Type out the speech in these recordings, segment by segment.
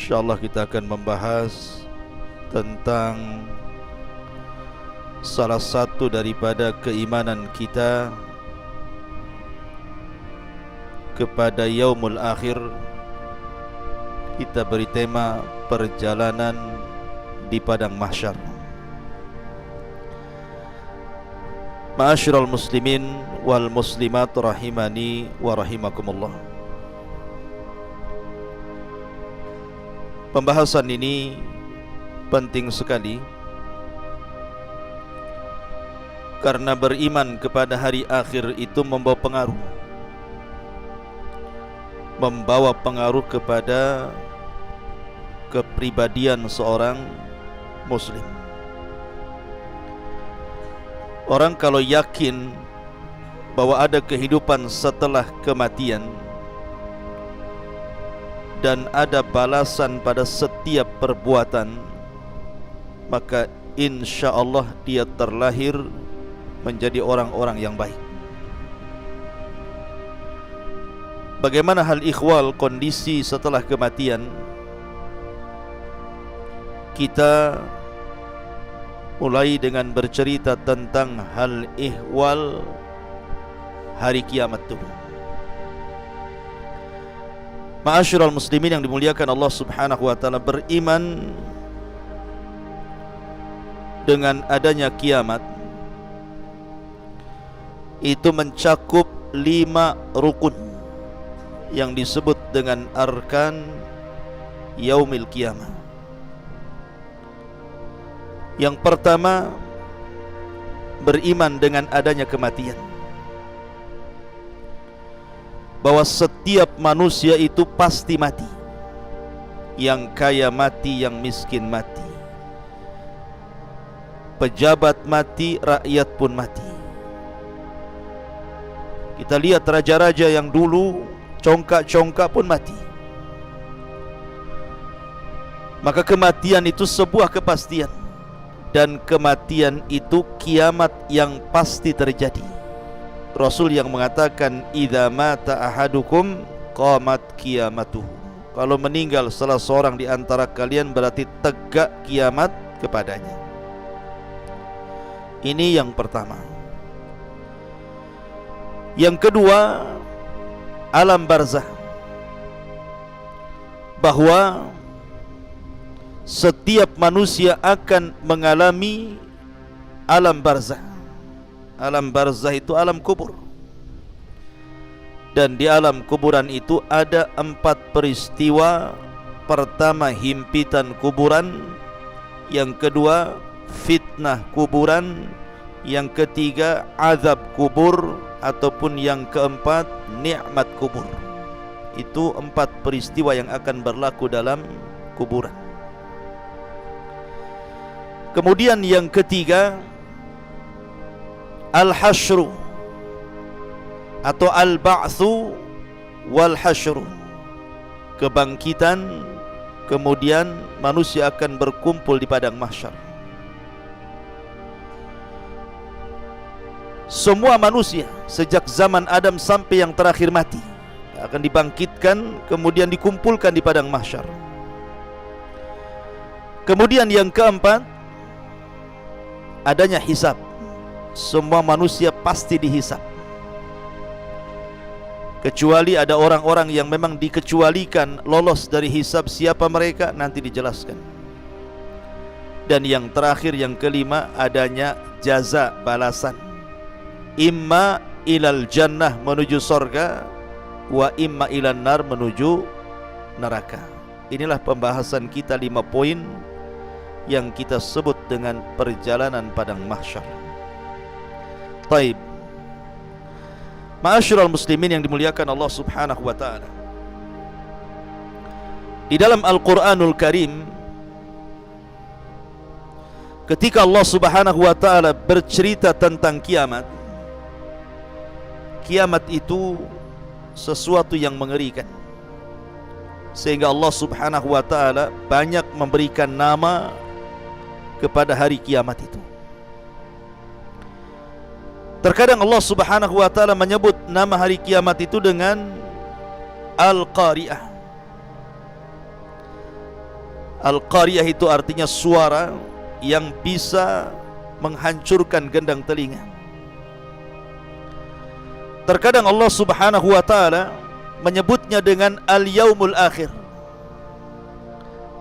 InsyaAllah kita akan membahas tentang salah satu daripada keimanan kita kepada Yaumul Akhir. Kita beri tema perjalanan di padang mahsyar. Ma'asyiral muslimin wal muslimat rahimani wa rahimakumullah. Pembahasan ini penting sekali karena beriman kepada hari akhir itu membawa pengaruh kepada kepribadian seorang muslim. Orang kalau yakin bahwa ada kehidupan setelah kematian dan ada balasan pada setiap perbuatan, maka insya Allah dia terlahir menjadi orang-orang yang baik. Bagaimana hal ikhwal kondisi setelah kematian? Kita mulai dengan bercerita tentang hal ihwal hari kiamat itu. Ma'asyiral muslimin yang dimuliakan Allah Subhanahu wa taala, beriman dengan adanya kiamat itu mencakup 5 rukun yang disebut dengan arkan yaumil qiyamah. Yang pertama, beriman dengan adanya kematian, bahwa setiap manusia itu pasti mati. Yang kaya mati, yang miskin mati, pejabat mati, rakyat pun mati. Kita lihat raja-raja yang dulu congkak-congkak pun mati. Maka kematian itu sebuah kepastian, dan kematian itu kiamat yang pasti terjadi. Rasul yang mengatakan idza mata ahadukum qamat qiyamatuhu. Kalau meninggal salah seorang di antara kalian berarti tegak kiamat kepadanya. Ini yang pertama. Yang kedua, alam barzah, bahwa setiap manusia akan mengalami alam barzah. Alam barzah itu alam kubur. Dan di alam kuburan itu ada 4 peristiwa. Pertama, himpitan kuburan. Yang kedua, fitnah kuburan. Yang ketiga, azab kubur. Ataupun yang keempat, nikmat kubur. Itu 4 peristiwa yang akan berlaku dalam kuburan. Kemudian yang ketiga, al-hasyru atau al-ba'tsu wal hasyru, kebangkitan, kemudian manusia akan berkumpul di padang mahsyar. Semua manusia sejak zaman Adam sampai yang terakhir mati akan dibangkitkan, kemudian dikumpulkan di padang mahsyar. Kemudian yang keempat, adanya hisab. Semua manusia pasti dihisab, kecuali ada orang-orang yang memang dikecualikan lolos dari hisab. Siapa mereka? Nanti dijelaskan. Dan yang terakhir, yang kelima, adanya jaza, balasan. Imma ilal jannah, menuju sorga, wa imma ilan nar, menuju neraka. Inilah pembahasan kita 5 poin yang kita sebut dengan perjalanan padang mahsyar. Taib. Ma'asyiral muslimin yang dimuliakan Allah Subhanahu wa taala, di dalam Al-Qur'anul Karim, ketika Allah Subhanahu wa taala bercerita tentang kiamat, kiamat itu sesuatu yang mengerikan, sehingga Allah Subhanahu wa taala banyak memberikan nama kepada hari kiamat itu. Terkadang Allah Subhanahu wa taala menyebut nama hari kiamat itu dengan Al-Qari'ah. Al-qariyah itu artinya suara yang bisa menghancurkan gendang telinga. Terkadang Allah Subhanahu wa taala menyebutnya dengan al-yaumul akhir,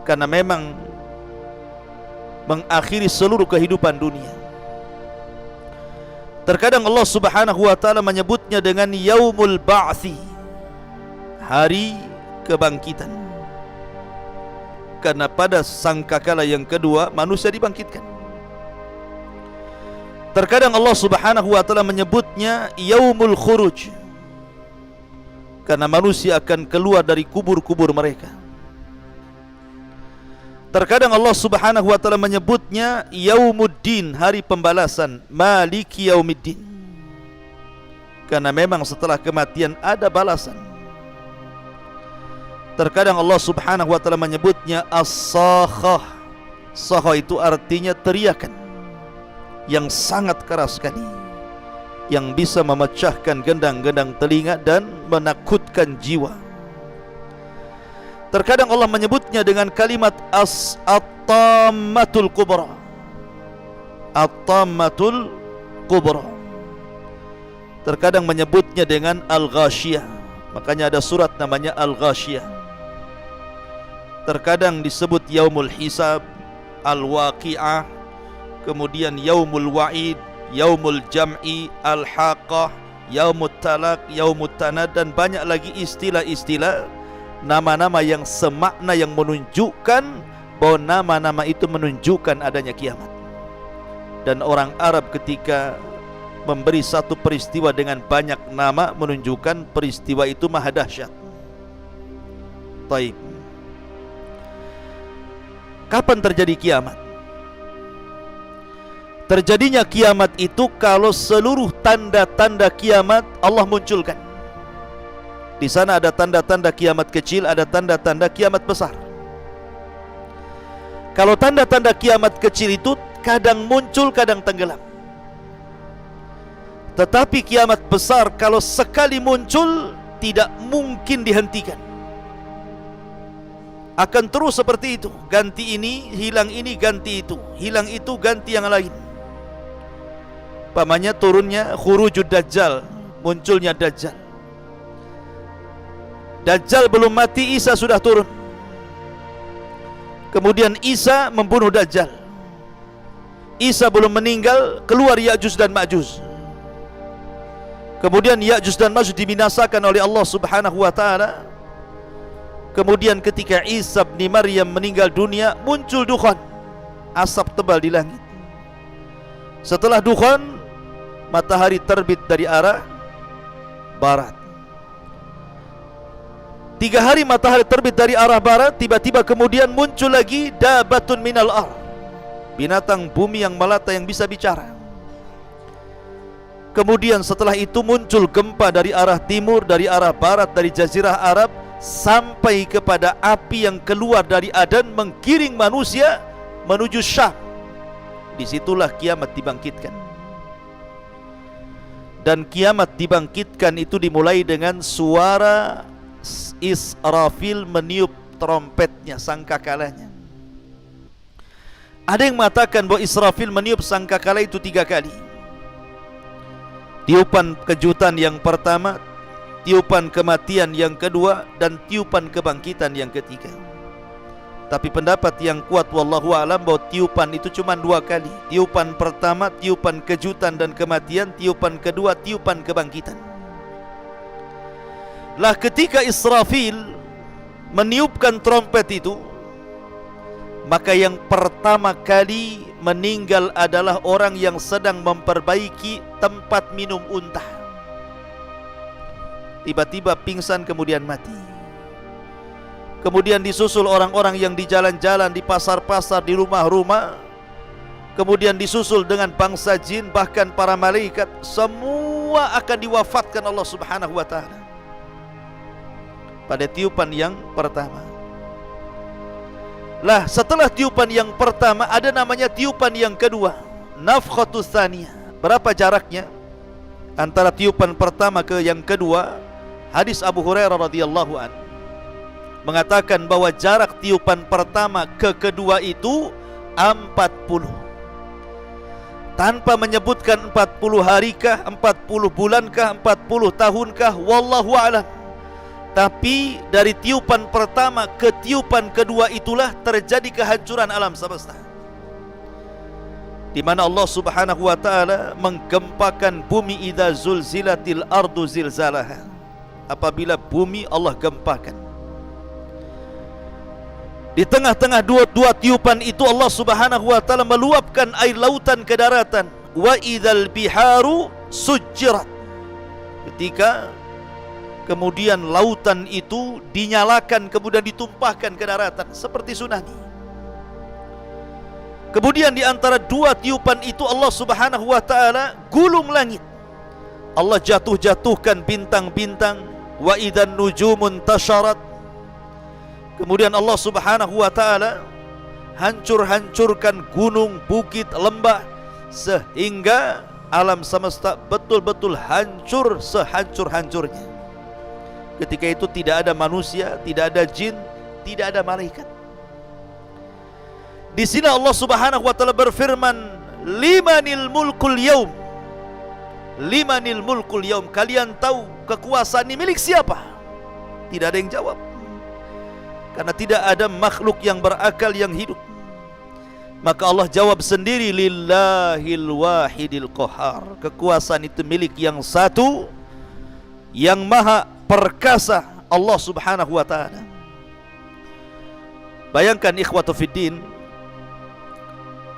karena memang mengakhiri seluruh kehidupan dunia. Terkadang Allah Subhanahu wa taala menyebutnya dengan yaumul ba'thi, hari kebangkitan, karena pada sangkakala yang kedua manusia dibangkitkan. Terkadang Allah Subhanahu wa taala menyebutnya yaumul khuruj, karena manusia akan keluar dari kubur-kubur mereka. Terkadang Allah Subhanahu wa taala menyebutnya yaumuddin, hari pembalasan, maliki yaumiddin, karena memang setelah kematian ada balasan. Terkadang Allah Subhanahu wa taala menyebutnya as-sakhah. Sakhah itu artinya teriakan yang sangat keras sekali, yang bisa memecahkan gendang-gendang telinga dan menakutkan jiwa. Terkadang Allah menyebutnya dengan kalimat at-tammatul kubra. At-tammatul kubra. Terkadang menyebutnya dengan al-ghashiyah, makanya ada surat namanya al-ghashiyah. Terkadang disebut yaumul hisab, al-waqi'ah, kemudian yaumul wa'id, yaumul jam'i, al-haqqah, yaumut talaq, yaumut tanad, dan banyak lagi istilah-istilah, nama-nama yang semakna, yang menunjukkan bahwa nama-nama itu menunjukkan adanya kiamat. Dan orang Arab ketika memberi satu peristiwa dengan banyak nama menunjukkan peristiwa itu maha dahsyat. Taib. Kapan terjadi kiamat? Terjadinya kiamat itu kalau seluruh tanda-tanda kiamat Allah munculkan. Di sana ada tanda-tanda kiamat kecil, ada tanda-tanda kiamat besar. Kalau tanda-tanda kiamat kecil itu kadang muncul, kadang tenggelam. Tetapi kiamat besar kalau sekali muncul tidak mungkin dihentikan. Akan terus seperti itu, ganti ini, hilang ini, ganti itu, hilang itu, ganti yang lain. Pamannya turunnya khurujud dajjal, munculnya dajjal. Dajjal belum mati, Isa sudah turun. Kemudian Isa membunuh dajjal. Isa belum meninggal, keluar Ya'juj dan Ma'juj. Kemudian Ya'juj dan Ma'juj dibinasakan oleh Allah Subhanahu wa taala. Kemudian ketika Isa bin Maryam meninggal dunia, muncul dukhan, asap tebal di langit. Setelah dukhan, matahari terbit dari arah barat. 3 hari matahari terbit dari arah barat, tiba-tiba kemudian muncul lagi dabatun minal ar, binatang bumi yang melata yang bisa bicara. Kemudian setelah itu muncul gempa dari arah timur, dari arah barat, dari jazirah Arab, sampai kepada api yang keluar dari Adan menggiring manusia menuju Syam. Disitulah kiamat dibangkitkan. Dan kiamat dibangkitkan itu dimulai dengan suara Israfil meniup trompetnya, sangkakalanya. Ada yang mengatakan bahwa Israfil meniup sangkakala itu 3 kali. Tiupan kejutan yang pertama, tiupan kematian yang kedua, dan tiupan kebangkitan yang ketiga. Tapi pendapat yang kuat wallahu alam bahwa tiupan itu cuma 2 kali. Tiupan pertama tiupan kejutan dan kematian, tiupan kedua tiupan kebangkitan. Lah ketika Israfil meniupkan trompet itu, maka yang pertama kali meninggal adalah orang yang sedang memperbaiki tempat minum unta. Tiba-tiba pingsan kemudian mati. Kemudian disusul orang-orang yang di jalan-jalan, di pasar-pasar, di rumah-rumah. Kemudian disusul dengan bangsa jin, bahkan para malaikat. Semua akan diwafatkan Allah Subhanahu wa ta'ala pada tiupan yang pertama. Lah setelah tiupan yang pertama ada namanya tiupan yang kedua, nafkhatus tsaniyah. Berapa jaraknya antara tiupan pertama ke yang kedua? Hadis Abu Hurairah radhiyallahu an. mengatakan bahwa jarak tiupan pertama ke kedua itu 40. Tanpa menyebutkan 40 harikah, 40 bulankah, 40 tahunkah, wallahu a'lam. Tapi dari tiupan pertama ke tiupan kedua itulah terjadi kehancuran alam semesta, di mana Allah Subhanahu wa taala menggempakan bumi idza zulzilatil ardu zilzalaha. Apabila bumi Allah gempakan, di tengah-tengah dua tiupan itu Allah Subhanahu wa taala meluapkan air lautan ke daratan. Wa idzal biharu sujjirat. Ketika kemudian lautan itu dinyalakan, kemudian ditumpahkan ke daratan seperti tsunami. Kemudian di antara dua tiupan itu Allah Subhanahu wa taala gulung langit. Allah jatuhkan bintang-bintang. Wa idzan nujumun tasharat. Kemudian Allah Subhanahu wa taala hancurkan gunung, bukit, lembah, sehingga alam semesta betul-betul hancur sehancur-hancurnya. Ketika itu tidak ada manusia, tidak ada jin, tidak ada malaikat. Di sini Allah Subhanahu wa taala berfirman, "Limanil mulkul yaum." Limanil mulkul yaum. Kalian tahu kekuasaan ini milik siapa? Tidak ada yang jawab. Karena tidak ada makhluk yang berakal yang hidup. Maka Allah jawab sendiri, "Lillahil wahidil qahar." Kekuasaan itu milik yang satu, yang maha perkasa, Allah Subhanahu wa taala. Bayangkan ikhwatu fiddin,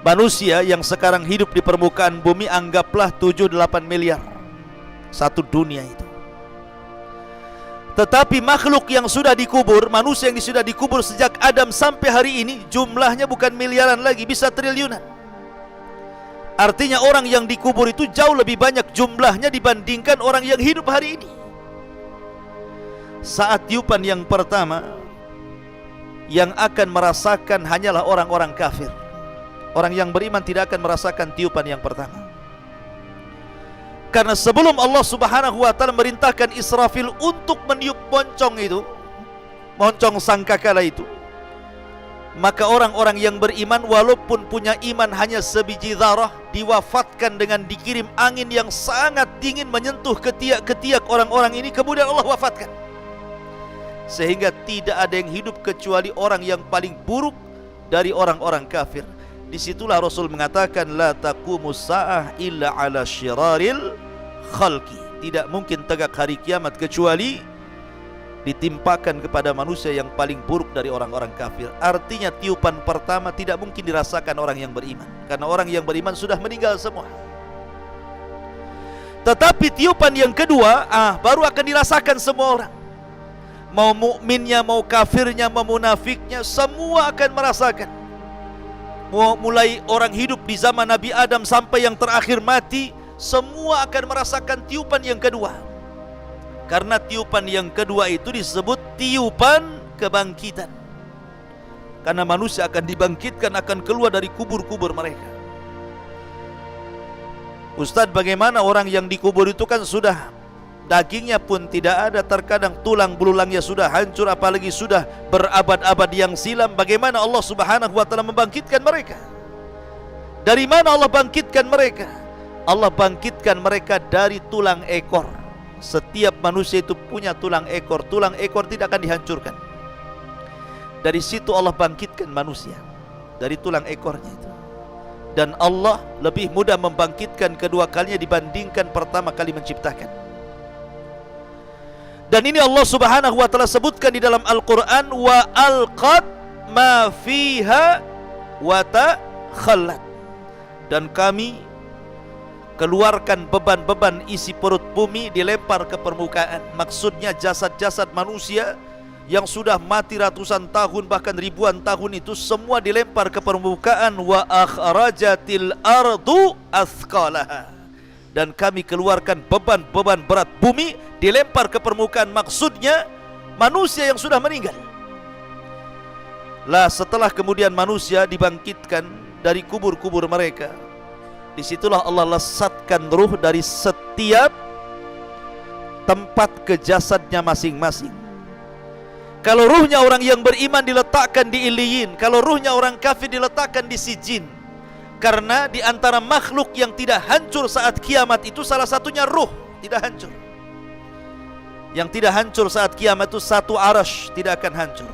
manusia yang sekarang hidup di permukaan bumi anggaplah 7-8 miliar satu dunia itu. Tetapi makhluk yang sudah dikubur, manusia yang sudah dikubur sejak Adam sampai hari ini, jumlahnya bukan miliaran lagi, bisa triliunan. Artinya orang yang dikubur itu jauh lebih banyak jumlahnya dibandingkan orang yang hidup hari ini. Saat tiupan yang pertama, yang akan merasakan hanyalah orang-orang kafir. Orang yang beriman tidak akan merasakan tiupan yang pertama. Karena sebelum Allah Subhanahu wa taala merintahkan Israfil untuk meniup moncong itu, moncong sangkakala itu, maka orang-orang yang beriman walaupun punya iman hanya sebiji zarah, diwafatkan dengan dikirim angin yang sangat dingin menyentuh ketiak-ketiak orang-orang ini, kemudian Allah wafatkan. Sehingga tidak ada yang hidup kecuali orang yang paling buruk dari orang-orang kafir. Disitulah Rasul mengatakan, la taqumus sa'ah illa ala syiraril khalqi. Tidak mungkin tegak hari kiamat kecuali ditimpakan kepada manusia yang paling buruk dari orang-orang kafir. Artinya tiupan pertama tidak mungkin dirasakan orang yang beriman, karena orang yang beriman sudah meninggal semua. Tetapi tiupan yang kedua, baru akan dirasakan semua orang. Mau mukminnya, mau kafirnya, mau munafiknya, semua akan merasakan. Mulai orang hidup di zaman Nabi Adam sampai yang terakhir mati, semua akan merasakan tiupan yang kedua. Karena tiupan yang kedua itu disebut tiupan kebangkitan. Karena manusia akan dibangkitkan, akan keluar dari kubur-kubur mereka. Ustadz, bagaimana orang yang dikubur itu kan sudah dagingnya pun tidak ada, terkadang tulang belulangnya sudah hancur, apalagi sudah berabad-abad yang silam. Bagaimana Allah Subhanahu wa taala membangkitkan mereka? Dari mana Allah bangkitkan mereka? Allah bangkitkan mereka dari tulang ekor. Setiap manusia itu punya tulang ekor. Tulang ekor tidak akan dihancurkan. Dari situ Allah bangkitkan manusia, dari tulang ekornya itu. Dan Allah lebih mudah membangkitkan kedua kalinya dibandingkan pertama kali menciptakan. Dan ini Allah Subhanahu wa taala sebutkan di dalam Al-Qur'an, wa alqat ma fiha wa takhallat. Dan kami keluarkan beban-beban isi perut bumi, dilempar ke permukaan. Maksudnya jasad-jasad manusia yang sudah mati ratusan tahun bahkan ribuan tahun itu semua dilempar ke permukaan. Wa akhrajatil ardu athqalaha. Dan kami keluarkan beban-beban berat bumi, dilempar ke permukaan. Maksudnya manusia yang sudah meninggal. Lah setelah kemudian manusia dibangkitkan dari kubur-kubur mereka, disitulah Allah lesatkan ruh dari setiap tempat ke jasadnya masing-masing. Kalau ruhnya orang yang beriman diletakkan di Iliyin, kalau ruhnya orang kafir diletakkan di Sijin. Karena di antara makhluk yang tidak hancur saat kiamat itu salah satunya ruh, tidak hancur. Yang tidak hancur saat kiamat itu satu arash, tidak akan hancur.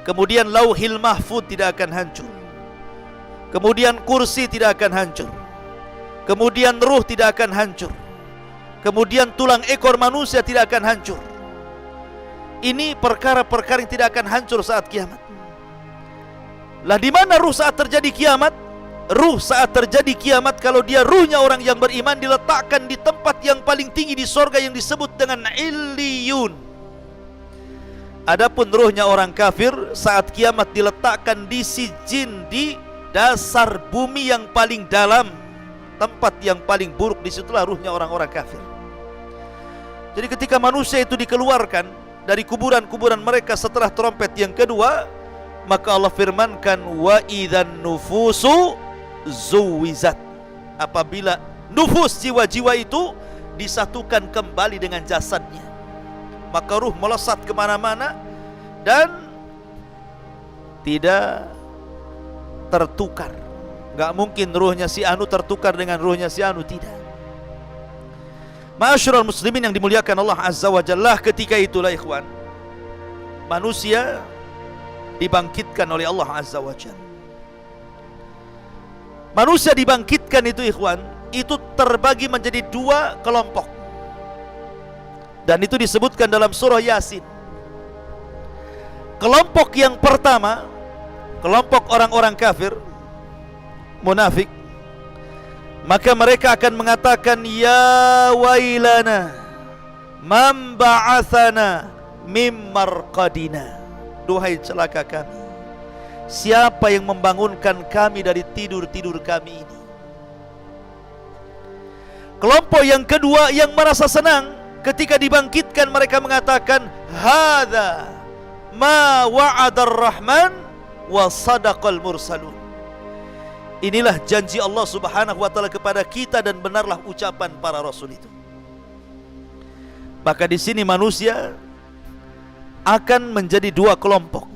Kemudian lauhil mahfud tidak akan hancur. Kemudian kursi tidak akan hancur. Kemudian ruh tidak akan hancur. Kemudian tulang ekor manusia tidak akan hancur. Ini perkara-perkara yang tidak akan hancur saat kiamat. Lah di mana ruh saat terjadi kiamat? Ruh saat terjadi kiamat kalau dia ruhnya orang yang beriman diletakkan di tempat yang paling tinggi di sorga yang disebut dengan Illiyun. Adapun ruhnya orang kafir saat kiamat diletakkan di Sijin, di dasar bumi yang paling dalam, tempat yang paling buruk. Disitulah ruhnya orang-orang kafir. Jadi ketika manusia itu dikeluarkan dari kuburan-kuburan mereka setelah trompet yang kedua, maka Allah firmankan wa idzan nufusu zuwizat. Apabila nufus, jiwa-jiwa itu disatukan kembali dengan jasadnya, maka ruh melesat kemana-mana dan tidak tertukar. Gak mungkin ruhnya si Anu tertukar dengan ruhnya si Anu, tidak. Ma'asyiral muslimin yang dimuliakan Allah Azza wa Jalla, ketika itulah ikhwan, manusia dibangkitkan oleh Allah Azza wa Jalla. Manusia dibangkitkan itu ikhwan, itu terbagi menjadi dua kelompok. Dan itu disebutkan dalam surah Yasin. Kelompok yang pertama, kelompok orang-orang kafir, munafik, maka mereka akan mengatakan, ya wailana man ba'athana mim marqadina. Duhai celaka kami, siapa yang membangunkan kami dari tidur-tidur kami ini? Kelompok yang kedua yang merasa senang ketika dibangkitkan, mereka mengatakan, hadza ma wa'adar rahman wa sadaqal mursalun. Inilah janji Allah Subhanahu wa taala kepada kita dan benarlah ucapan para rasul itu. Maka di sini manusia akan menjadi dua kelompok.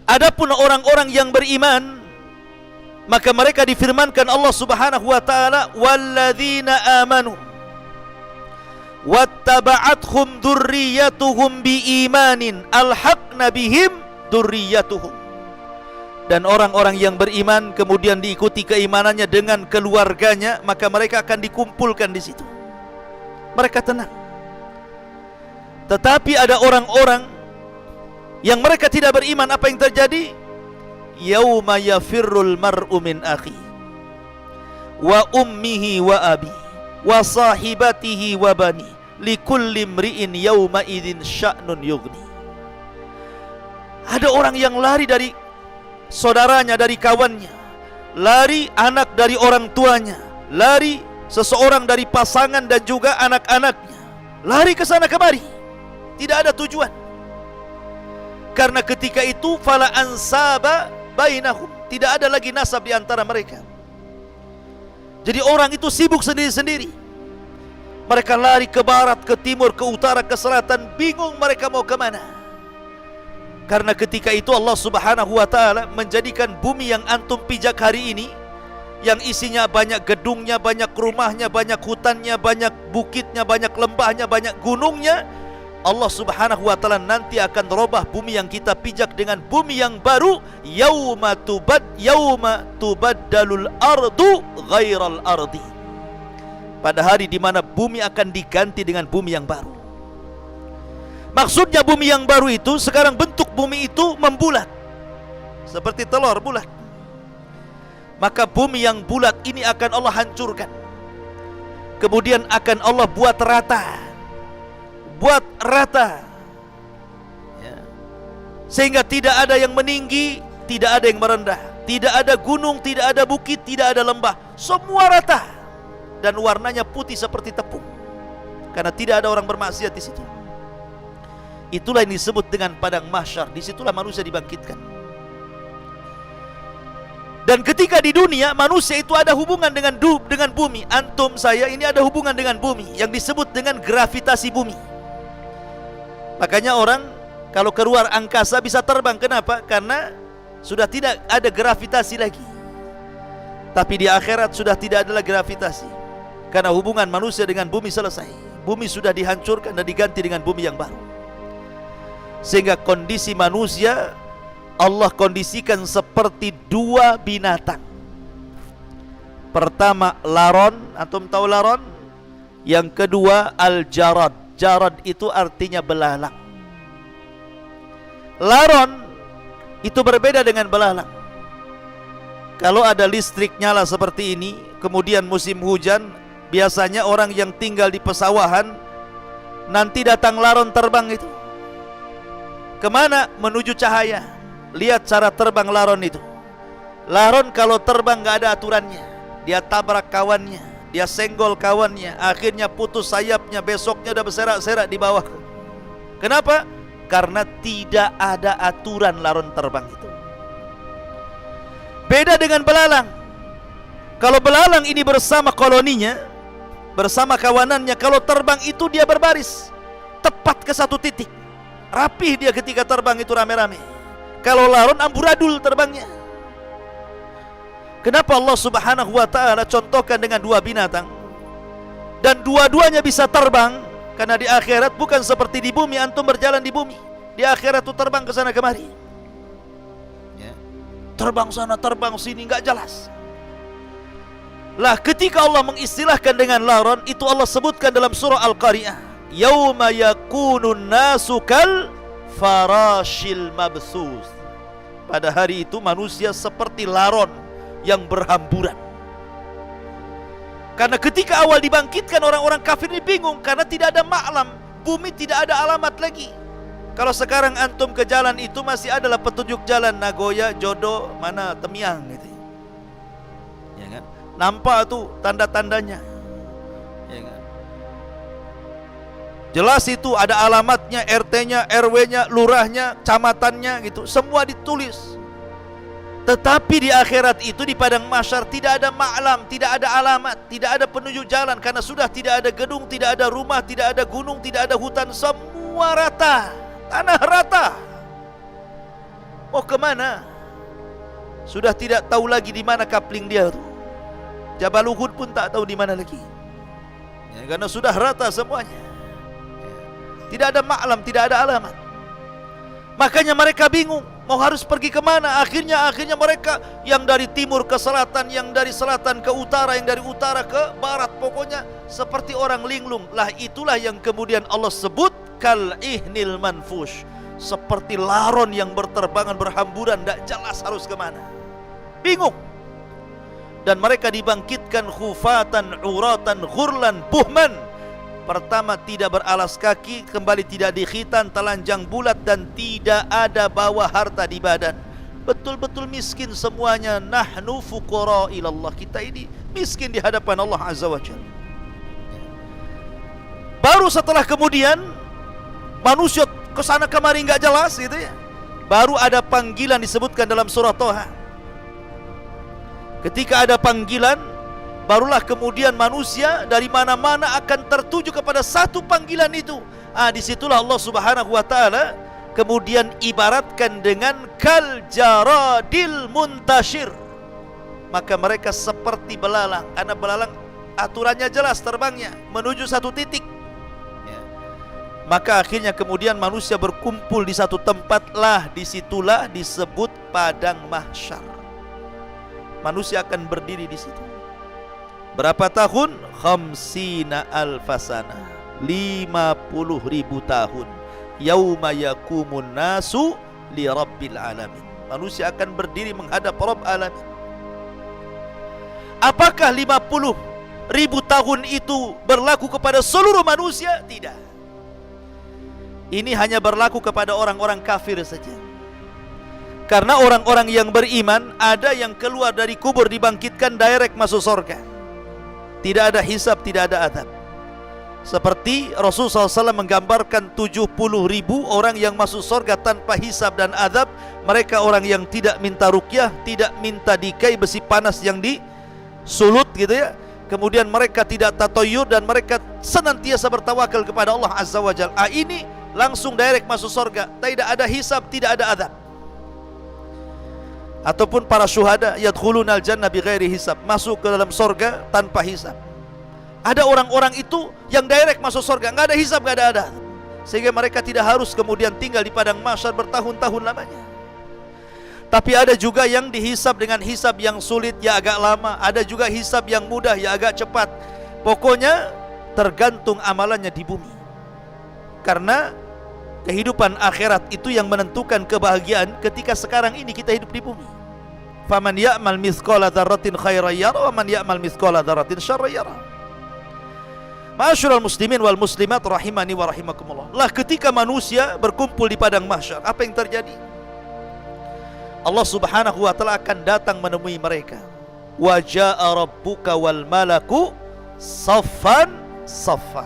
Adapun orang-orang yang beriman, maka mereka difirmankan Allah Subhanahu wa taala, walladzina amanu wattaba'athum dzurriyyatuhum biimanin alhaqna bihim dzurriyyatuhum. Dan orang-orang yang beriman kemudian diikuti keimanannya dengan keluarganya, maka mereka akan dikumpulkan di situ. Mereka tenang. Tetapi ada orang-orang yang mereka tidak beriman, apa yang terjadi? Yauma yafirrul mar'u min akhi wa ummihi wa abi wa sahibatihi wa bani likulli imri'in yauma idzin sya'nun yughni. Ada orang yang lari dari saudaranya, dari kawannya, lari anak dari orang tuanya, lari seseorang dari pasangan dan juga anak-anaknya, lari ke sana kemari, tidak ada tujuan. Karena ketika itu fala ansaba bainahum, tidak ada lagi nasab di antara mereka. Jadi orang itu sibuk sendiri-sendiri. Mereka lari ke barat, ke timur, ke utara, ke selatan, bingung mereka mau kemana. Karena ketika itu Allah Subhanahu wa taala menjadikan bumi yang antum pijak hari ini, yang isinya banyak gedungnya, banyak rumahnya, banyak hutannya, banyak bukitnya, banyak lembahnya, banyak gunungnya, Allah Subhanahu wa taala nanti akan robah bumi yang kita pijak dengan bumi yang baru, yauma tubaddalul ardu ghairal ardi. Pada hari di mana bumi akan diganti dengan bumi yang baru. Maksudnya bumi yang baru itu, sekarang bentuk bumi itu membulat seperti telur bulat. Maka bumi yang bulat ini akan Allah hancurkan. Kemudian akan Allah buat rata. Buat rata ya. Sehingga tidak ada yang meninggi, tidak ada yang merendah, tidak ada gunung, tidak ada bukit, tidak ada lembah, semua rata. Dan warnanya putih seperti tepung, karena tidak ada orang bermaksiat di situ. Itulah yang disebut dengan padang mahsyar. Disitulah manusia dibangkitkan. Dan ketika di dunia manusia itu ada hubungan dengan bumi. Antum saya ini ada hubungan dengan bumi yang disebut dengan gravitasi bumi. Makanya orang kalau keluar angkasa bisa terbang. Kenapa? Karena sudah tidak ada gravitasi lagi. Tapi di akhirat sudah tidak ada lagi gravitasi, karena hubungan manusia dengan bumi selesai. Bumi sudah dihancurkan dan diganti dengan bumi yang baru. Sehingga kondisi manusia Allah kondisikan seperti dua binatang. Pertama laron, antum tahu laron? Yang kedua al-jarad. Jarad itu artinya belalang. Laron itu berbeda dengan belalang. Kalau ada listrik nyala seperti ini, kemudian musim hujan, biasanya orang yang tinggal di pesawahan nanti datang laron terbang itu. Kemana? Menuju cahaya. Lihat cara terbang laron itu. Laron kalau terbang gak ada aturannya. Dia tabrak kawannya, dia senggol kawannya, akhirnya putus sayapnya, besoknya udah berserak-serak di bawah. Kenapa? Karena tidak ada aturan laron terbang itu. Beda dengan belalang. Kalau belalang ini bersama koloninya, bersama kawanannya, kalau terbang itu dia berbaris tepat ke satu titik. Rapih dia ketika terbang itu rame-rame. Kalau laron amburadul terbangnya. Kenapa Allah Subhanahu wa ta'ala contohkan dengan dua binatang? Dan dua-duanya bisa terbang. Karena di akhirat bukan seperti di bumi, antum berjalan di bumi. Di akhirat itu terbang ke sana kemari ya. Terbang sana, terbang sini, nggak jelas. Lah ketika Allah mengistilahkan dengan laron, itu Allah sebutkan dalam surah Al-Qari'ah. Yauma yakunun nasu kal farashil mabthus. Pada hari itu manusia seperti laron yang berhamburan. Karena ketika awal dibangkitkan, orang-orang kafir ini bingung karena tidak ada ma'lam, bumi tidak ada alamat lagi. Kalau sekarang antum ke jalan itu masih adalah petunjuk jalan, Nagoya, Jodo, mana Temiang gitu. Ya kan? Nampak tuh tanda-tandanya. Ya kan? Jelas itu ada alamatnya, RT-nya, RW-nya, lurahnya, kecamatannya gitu, semua ditulis. Tetapi di akhirat itu, di padang mahsyar, tidak ada ma'lam, tidak ada alamat, tidak ada penunjuk jalan. Karena sudah tidak ada gedung, tidak ada rumah, tidak ada gunung, tidak ada hutan, semua rata, tanah rata. Mau kemana? Sudah tidak tahu lagi di mana kapling dia tuh. Jabal Uhud pun tak tahu di mana lagi ya, karena sudah rata semuanya ya. Tidak ada ma'lam, tidak ada alamat. Makanya mereka bingung mau harus pergi kemana. Akhirnya mereka yang dari timur ke selatan, yang dari selatan ke utara, yang dari utara ke barat, pokoknya seperti orang linglung. Lah itulah yang kemudian Allah sebut kal ihnil manfush, seperti laron yang berterbangan berhamburan, tidak jelas harus kemana, bingung. Dan mereka dibangkitkan khufatan uratan ghurlan buhman. Pertama tidak beralas kaki, kembali tidak dikhitan, telanjang bulat, dan tidak ada bawa harta di badan. Betul-betul miskin semuanya. Nahnu fuqara ilallah, kita ini miskin di hadapan Allah Azza wa Jalla. Baru setelah kemudian manusia kesana kemari nggak jelas gitu ya, baru ada panggilan disebutkan dalam surah Toha. Ketika ada panggilan, barulah kemudian manusia dari mana-mana akan tertuju kepada satu panggilan itu. Disitulah Allah Subhanahu wa ta'ala kemudian ibaratkan dengan kal jaradil muntashir. Maka mereka seperti belalang, karena belalang aturannya jelas terbangnya menuju satu titik ya. Maka akhirnya kemudian manusia berkumpul di satu tempat, lah disitulah disebut padang mahsyar. Manusia akan berdiri di situ. Berapa tahun? Khamsina alfasana, 50.000 tahun. Yauma yakumun nasu li rabbil alamin. Manusia akan berdiri menghadap Rabb alamin. Apakah 50.000 tahun itu berlaku kepada seluruh manusia? Tidak. Ini hanya berlaku kepada orang-orang kafir saja. Karena orang-orang yang beriman, ada yang keluar dari kubur dibangkitkan direct masuk surga. Tidak ada hisab, tidak ada adab. Seperti Rasulullah SAW menggambarkan 70.000 orang yang masuk surga tanpa hisab dan adab. Mereka orang yang tidak minta ruqyah, tidak minta dikai besi panas yang disulut gitu ya. Kemudian mereka tidak tatoyur dan mereka senantiasa bertawakal kepada Allah Azza wa Jalla. Ini langsung direct masuk surga, tidak ada hisab, tidak ada azab. Ataupun para syuhada yadkhulunal jannah bighairi hisab, masuk ke dalam surga tanpa hisab. Ada orang-orang itu yang direct masuk surga, enggak ada hisab, enggak ada azab, sehingga mereka tidak harus kemudian tinggal di padang mahsyar bertahun-tahun lamanya. Tapi ada juga yang dihisab dengan hisab yang sulit, ya agak lama. Ada juga hisab yang mudah, ya agak cepat. Pokoknya tergantung amalannya di bumi. Karena kehidupan akhirat itu yang menentukan kebahagiaan ketika sekarang ini kita hidup di bumi. Faman ya'mal mithqala dzarratin khairan yara wa man ya'mal mithqala dzarratin syarran yara. Ma'asyiral muslimin wal muslimat rahimani wa rahimakumullah. Lah ketika manusia berkumpul di padang mahsyar, apa yang terjadi? Allah Subhanahu wa taala akan datang menemui mereka. Wa jaa rabbuka wal malaku saffan saffa.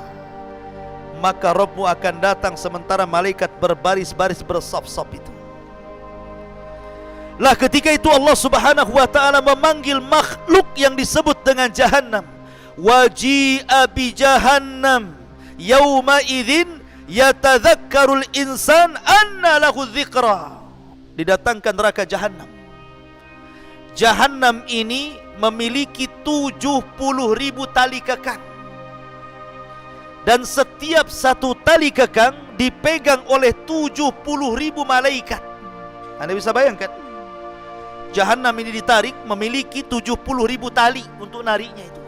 Maka Rabbmu akan datang sementara malaikat berbaris-baris bersaf-saf itu. Lah ketika itu Allah Subhanahu wa taala memanggil makhluk yang disebut dengan Jahannam. Waji'a bi Jahannam yauma idzin yatadzakkarul insan anna lahu dzikra. Didatangkan neraka Jahannam. Jahannam ini memiliki 70.000 tali kekang, dan setiap satu tali kekang dipegang oleh 70.000 malaikat. Anda bisa bayangkan, Jahannam ini ditarik memiliki 70.000 tali untuk nariknya itu.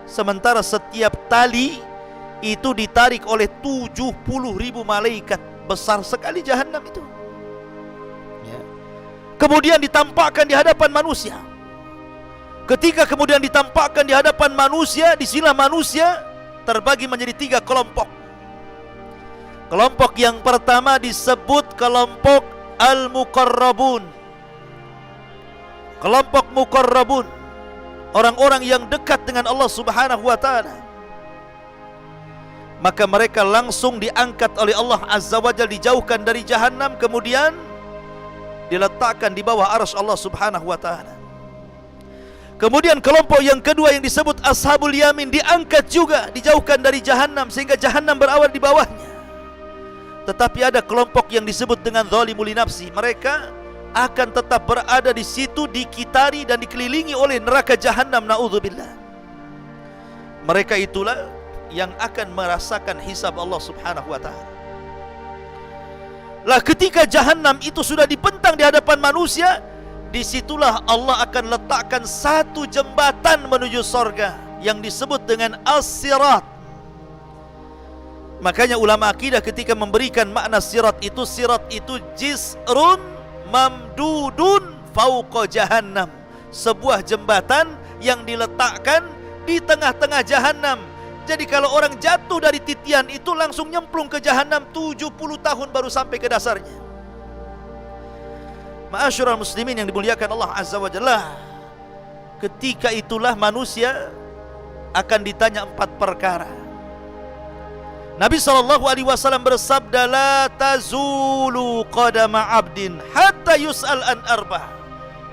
Sementara setiap tali itu ditarik oleh 70.000 malaikat. Besar sekali Jahannam itu. Kemudian ditampakkan di hadapan manusia. Ketika kemudian ditampakkan di hadapan manusia, disinilah manusia terbagi menjadi 3 kelompok. Kelompok yang pertama disebut kelompok al-muqarrabun. Kelompok muqarrabun, orang-orang yang dekat dengan Allah Subhanahu wa taala. Maka mereka langsung diangkat oleh Allah Azza wa Jalla, dijauhkan dari Jahannam, kemudian diletakkan di bawah arsy Allah Subhanahu wa taala. Kemudian kelompok yang kedua yang disebut ashabul yamin diangkat juga, dijauhkan dari Jahannam sehingga Jahannam berawal di bawahnya. Tetapi ada kelompok yang disebut dengan zalimul nafsi. Mereka akan tetap berada di situ, dikitari dan dikelilingi oleh neraka Jahannam, naudzubillah. Mereka itulah yang akan merasakan hisab Allah Subhanahu wa taala. Lah ketika Jahannam itu sudah dibentang di hadapan manusia, disitulah Allah akan letakkan satu jembatan menuju sorga yang disebut dengan as-sirat. Makanya ulama akidah ketika memberikan makna sirat itu jisrun mamdudun fauqa jahannam, sebuah jembatan yang diletakkan di tengah-tengah Jahannam. Jadi kalau orang jatuh dari titian itu langsung nyemplung ke Jahannam, 70 tahun baru sampai ke dasarnya. Ma'asyiral muslimin yang dimuliakan Allah Azza wa Jalla, ketika itulah manusia akan ditanya 4 perkara. Nabi SAW bersabda, la tazulu qadama abdin hatta yus'al an arbah,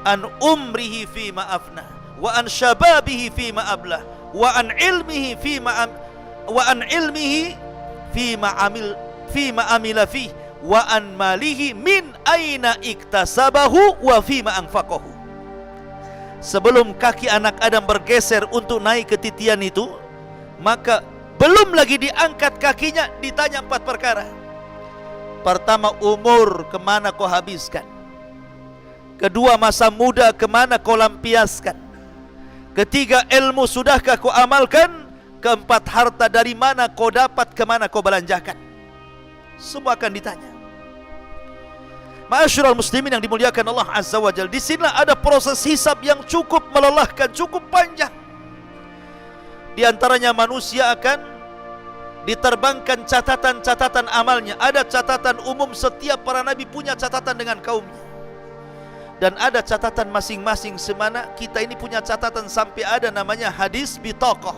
an umrihi fima afna, wa an shababihi fima ablah, wa an ilmihi fima amila fi, wa an malihi min aina iktasabahu wa fima anfaqahu. Sebelum kaki anak Adam bergeser untuk naik ke titian itu, maka belum lagi diangkat kakinya, ditanya 4 perkara. Pertama, umur, kemana kau habiskan? Kedua, masa muda, kemana kau lampiaskan? Ketiga, ilmu, sudahkah kau amalkan? Keempat, harta, dari mana kau dapat, kemana kau belanjakan? Semua akan ditanya. Ma'asyiral muslimin yang dimuliakan Allah Azza wa Jalla, di sinilah ada proses hisab yang cukup melelahkan, cukup panjang. Di antaranya manusia akan diterbangkan catatan-catatan amalnya. Ada catatan umum, setiap para nabi punya catatan dengan kaumnya. Dan ada catatan masing-masing, semana kita ini punya catatan, sampai ada namanya hadis bitaqah.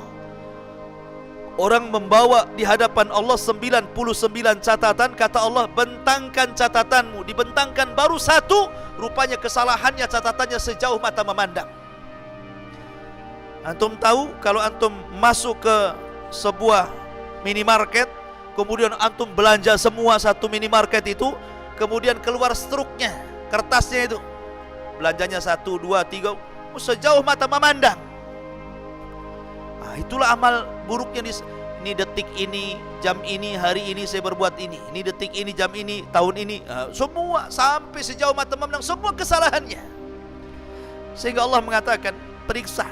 Orang membawa di hadapan Allah 99 catatan. Kata Allah, bentangkan catatanmu. Dibentangkan baru 1, rupanya kesalahannya catatannya sejauh mata memandang. Antum tahu kalau antum masuk ke sebuah minimarket, kemudian antum belanja semua satu minimarket itu, kemudian keluar struknya, kertasnya itu, belanjanya 1, 2, 3, sejauh mata memandang. Nah, itulah amal buruknya. Ini detik ini, jam ini, hari ini saya berbuat ini. Ini detik ini, jam ini, tahun ini. Semua sampai sejauh mata memandang semua kesalahannya. Sehingga Allah mengatakan, periksa.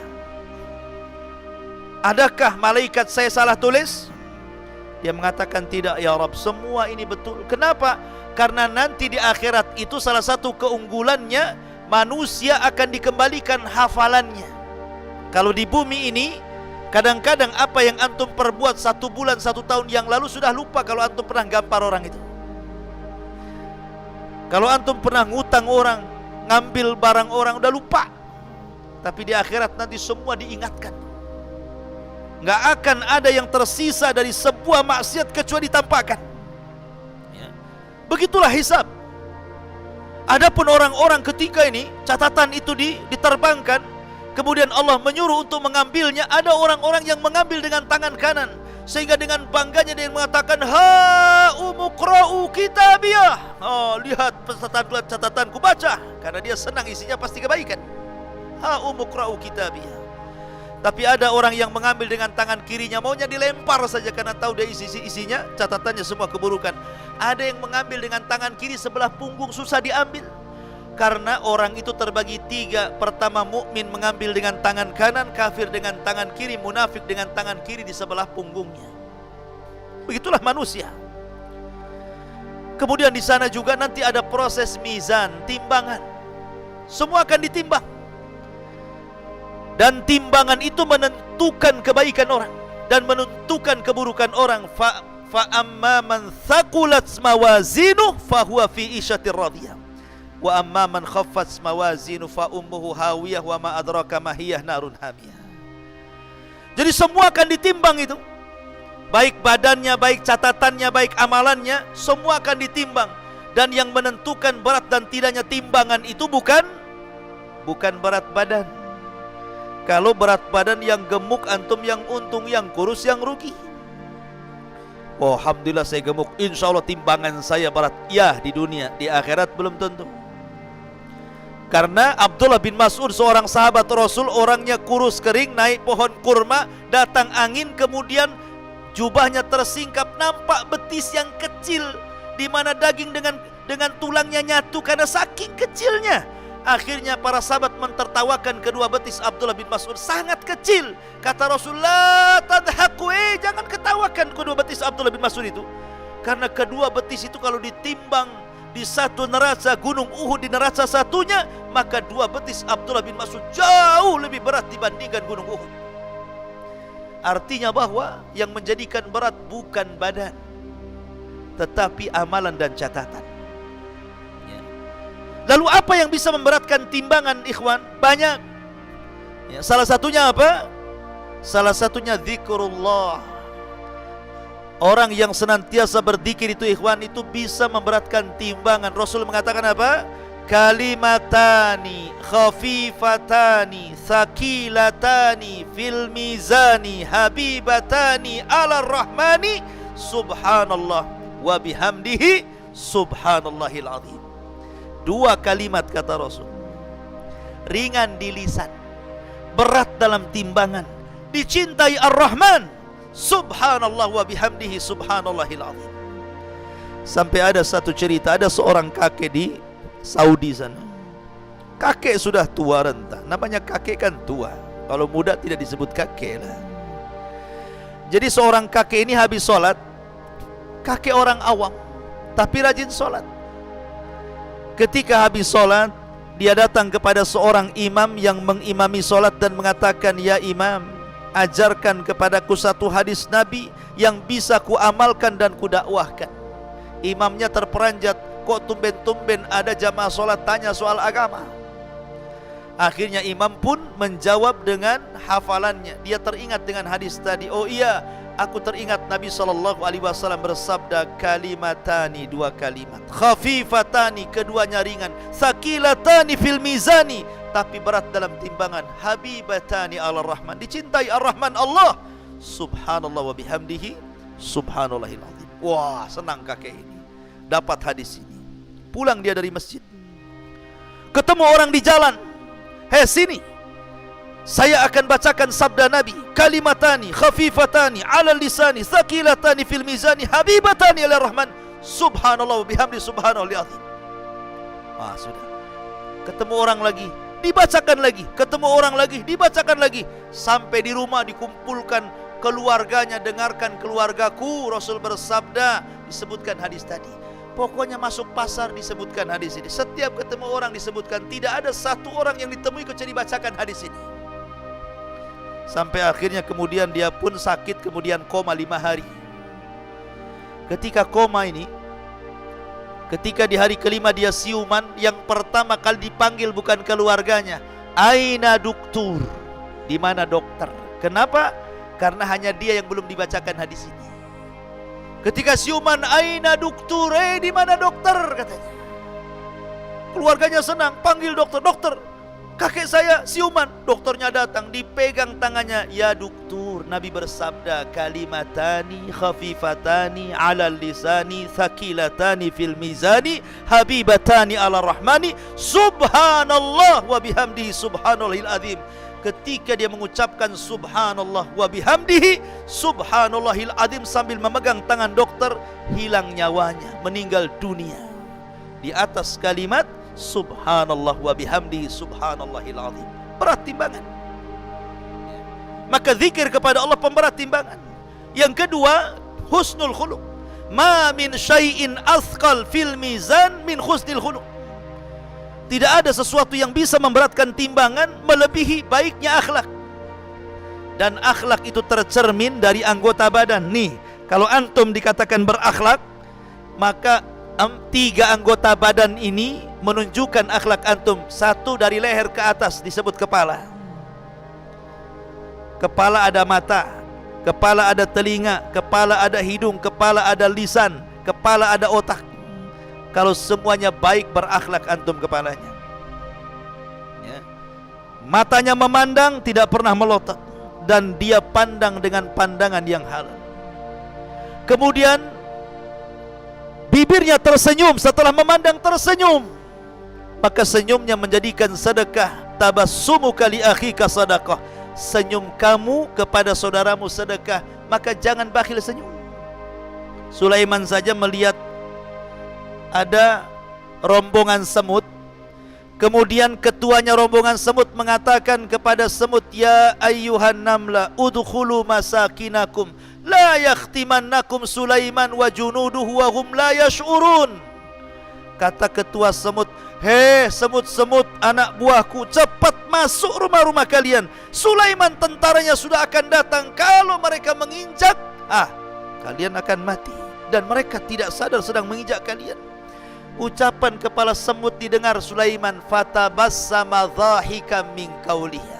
Adakah malaikat saya salah tulis? Dia mengatakan tidak ya Rabb, semua ini betul. Kenapa? Karena nanti di akhirat itu salah satu keunggulannya, manusia akan dikembalikan hafalannya. Kalau di bumi ini, kadang-kadang apa yang antum perbuat 1 bulan, 1 tahun yang lalu sudah lupa kalau antum pernah gampar orang itu. Kalau antum pernah ngutang orang, ngambil barang orang, udah lupa. Tapi di akhirat nanti semua diingatkan. Nggak akan ada yang tersisa dari sebuah maksiat kecuali ditampakkan. Ya. Begitulah hisab. Adapun orang-orang ketika ini catatan itu diterbangkan, kemudian Allah menyuruh untuk mengambilnya, ada orang-orang yang mengambil dengan tangan kanan, sehingga dengan bangganya dia mengatakan, ha umuqra'u kitabiyah. Oh, lihat catatanku, baca, karena dia senang, isinya pasti kebaikan. Ha umuqra'u kitabiyah. Tapi ada orang yang mengambil dengan tangan kirinya, maunya dilempar saja karena tahu dia isinya, catatannya semua keburukan. Ada yang mengambil dengan tangan kiri sebelah punggung, susah diambil. Karena orang itu terbagi 3. Pertama, mukmin mengambil dengan tangan kanan, kafir dengan tangan kiri, munafik dengan tangan kiri di sebelah punggungnya. Begitulah manusia. Kemudian di sana juga nanti ada proses mizan, timbangan. Semua akan ditimbang. Dan timbangan itu menentukan kebaikan orang dan menentukan keburukan orang. Fa amma man thaqulat mawazinuh fa huwa fi isyatir radiyah. Wa amma man khaffat mawazinu fa ummuhu hawiyah wa ma adraka ma hiyah narun hamiyah. Jadi semua akan ditimbang itu. Baik badannya, baik catatannya, baik amalannya, semua akan ditimbang. Dan yang menentukan berat dan tidaknya timbangan itu bukan berat badan. Kalau berat badan yang gemuk, antum yang untung, yang kurus yang rugi. Oh, alhamdulillah saya gemuk, insya Allah timbangan saya berat. Ya, di dunia, di akhirat belum tentu. Karena Abdullah bin Mas'ud, seorang sahabat Rasul, orangnya kurus kering, naik pohon kurma, datang angin, kemudian jubahnya tersingkap, nampak betis yang kecil, di mana daging dengan tulangnya nyatu karena saking kecilnya. Akhirnya para sahabat mentertawakan kedua betis Abdullah bin Mas'ud, sangat kecil. Kata Rasulullah, tadhaku, jangan ketawakan kedua betis Abdullah bin Mas'ud itu. Karena kedua betis itu kalau ditimbang di satu neraca gunung Uhud, di neraca satunya, maka 2 betis Abdullah bin Mas'ud jauh lebih berat dibandingkan gunung Uhud. Artinya bahwa yang menjadikan berat bukan badan, tetapi amalan dan catatan. Lalu apa yang bisa memberatkan timbangan, ikhwan? Banyak. Ya, salah satunya apa? Salah satunya zikrullah. Orang yang senantiasa berzikir itu, ikhwan, itu bisa memberatkan timbangan. Rasul mengatakan apa? Kalimatani khafifatani thaqilatani fil mizani habibatani ala rahmani subhanallah wa bihamdihi subhanallahil azim. 2 kalimat kata Rasul, ringan di lisan, berat dalam timbangan, dicintai Ar-Rahman, subhanallah wa bihamdihi subhanallahil azim. Sampai ada satu cerita, ada seorang kakek di Saudi sana. Kakek sudah tua renta, namanya kakek kan tua, kalau muda tidak disebut kakek lah. Jadi seorang kakek ini habis sholat, kakek orang awam tapi rajin sholat. Ketika habis sholat, dia datang kepada seorang imam yang mengimami sholat dan mengatakan, ya imam, ajarkan kepadaku satu hadis Nabi yang bisa ku amalkan dan ku dakwahkan. Imamnya terperanjat, kok tumben-tumben ada jamaah sholat tanya soal agama. Akhirnya imam pun menjawab dengan hafalannya. Dia teringat dengan hadis tadi. Oh iya, aku teringat Nabi SAW bersabda, kalimatani, 2 kalimat, khafifatani, keduanya ringan, thaqilatani fil mizani, tapi berat dalam timbangan, habibatani ala rahman, dicintai ar-Rahman Allah, subhanallah wa bihamdihi subhanallahil azim, Wah, senang kakek ini dapat hadis ini. Pulang dia dari masjid, ketemu orang di jalan. Hei sini, saya akan bacakan sabda Nabi, kalimatani khafifatani ala lisani thaqilatani fil mizani habibatani ila rahman subhanallah wa bihamdi subhanallahil azim. Sudah. Ketemu orang lagi, dibacakan lagi. Ketemu orang lagi, dibacakan lagi. Sampai di rumah dikumpulkan keluarganya, dengarkan keluargaku, Rasul bersabda, disebutkan hadis tadi. Pokoknya masuk pasar disebutkan hadis ini. Setiap ketemu orang disebutkan. Tidak ada satu orang yang ditemui kecuali dibacakan hadis ini. Sampai akhirnya kemudian dia pun sakit, kemudian koma 5 hari. Ketika koma ini, ketika di hari kelima dia siuman, yang pertama kali dipanggil bukan keluarganya. Aina dokter? Di mana dokter? Kenapa? Karena hanya dia yang belum dibacakan hadis ini. Ketika siuman, aina dokter? Di mana dokter? Katanya. Keluarganya senang, panggil dokter. Dokter, kakek saya siuman. Dokternya datang, dipegang tangannya. Ya dokter, Nabi bersabda, kalimatani khafifatani ala lisani thaqilatani fil mizani habibatani ala rahmani subhanallah wa bihamdihi subhanallahil azim. Ketika dia mengucapkan subhanallah wa bihamdihi subhanallahil azim sambil memegang tangan dokter, hilang nyawanya, meninggal dunia di atas kalimat subhanallah wa bihamdihi subhanallahil azim. Berat timbangan. Maka zikir kepada Allah pemberat timbangan. Yang kedua, husnul khuluq. Ma min syai'in athqal fil mizan min husnil khuluq. Tidak ada sesuatu yang bisa memberatkan timbangan melebihi baiknya akhlak. Dan akhlak itu tercermin dari anggota badan. Nih, kalau antum dikatakan berakhlak, maka 3 anggota badan ini menunjukkan akhlak antum. 1 dari leher ke atas disebut kepala. Kepala ada mata, kepala ada telinga, kepala ada hidung, kepala ada lisan, kepala ada otak. Kalau semuanya baik, berakhlak antum kepalanya ya. Matanya memandang, tidak pernah melotot, dan dia pandang dengan pandangan yang halal. Kemudian bibirnya tersenyum, setelah memandang tersenyum, maka senyumnya menjadikan sedekah. Tabassumuka li akhika sadaqah. Senyum kamu kepada saudaramu sedekah, maka jangan bakhil senyum. Sulaiman saja melihat ada rombongan semut, kemudian ketuanya rombongan semut mengatakan kepada semut, ya ayyuhan namla udkhulu masakinakum la yakhtimannakum Sulaiman wa junuduhu wa hum la yash'urun. Kata ketua semut, hei semut-semut anak buahku, cepat masuk rumah-rumah kalian. Sulaiman tentaranya sudah akan datang. Kalau mereka menginjak, kalian akan mati. Dan mereka tidak sadar sedang menginjak kalian. Ucapan kepala semut didengar Sulaiman, fatabassama dhahika min qauliha.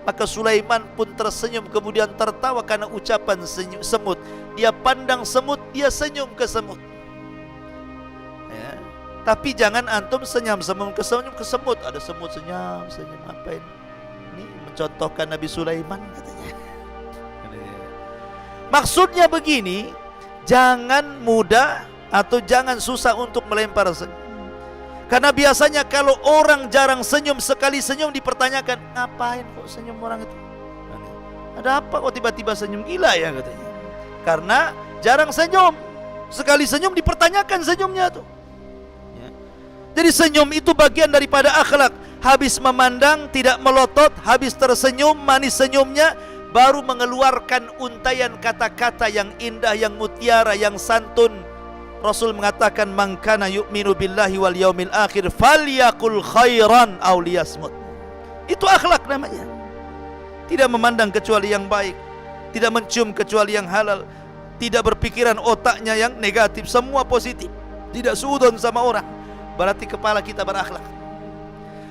Maka Sulaiman pun tersenyum, kemudian tertawa karena ucapan semut. Dia pandang semut, dia senyum ke semut ya. Tapi jangan antum senyum ke semut. Ada semut senyum apa ini mencontohkan Nabi Sulaiman katanya. Maksudnya begini, jangan mudah atau jangan susah untuk melempar senyum. Karena biasanya kalau orang jarang senyum, sekali senyum dipertanyakan, ngapain kok senyum orang itu? Ada apa kok tiba-tiba senyum? Gila ya katanya. Karena jarang senyum, sekali senyum dipertanyakan senyumnya tuh ya. Jadi senyum itu bagian daripada akhlak. Habis memandang tidak melotot, habis tersenyum manis senyumnya, baru mengeluarkan untayan kata-kata yang indah, yang mutiara, yang santun. Rasul mengatakan, man kana yu'minu billahi wal yaumil akhir falyakul khairan aw liyasmut. Itu akhlak namanya. Tidak memandang kecuali yang baik, tidak mencium kecuali yang halal, tidak berpikiran otaknya yang negatif, semua positif, tidak suudon sama orang. Berarti kepala kita berakhlak.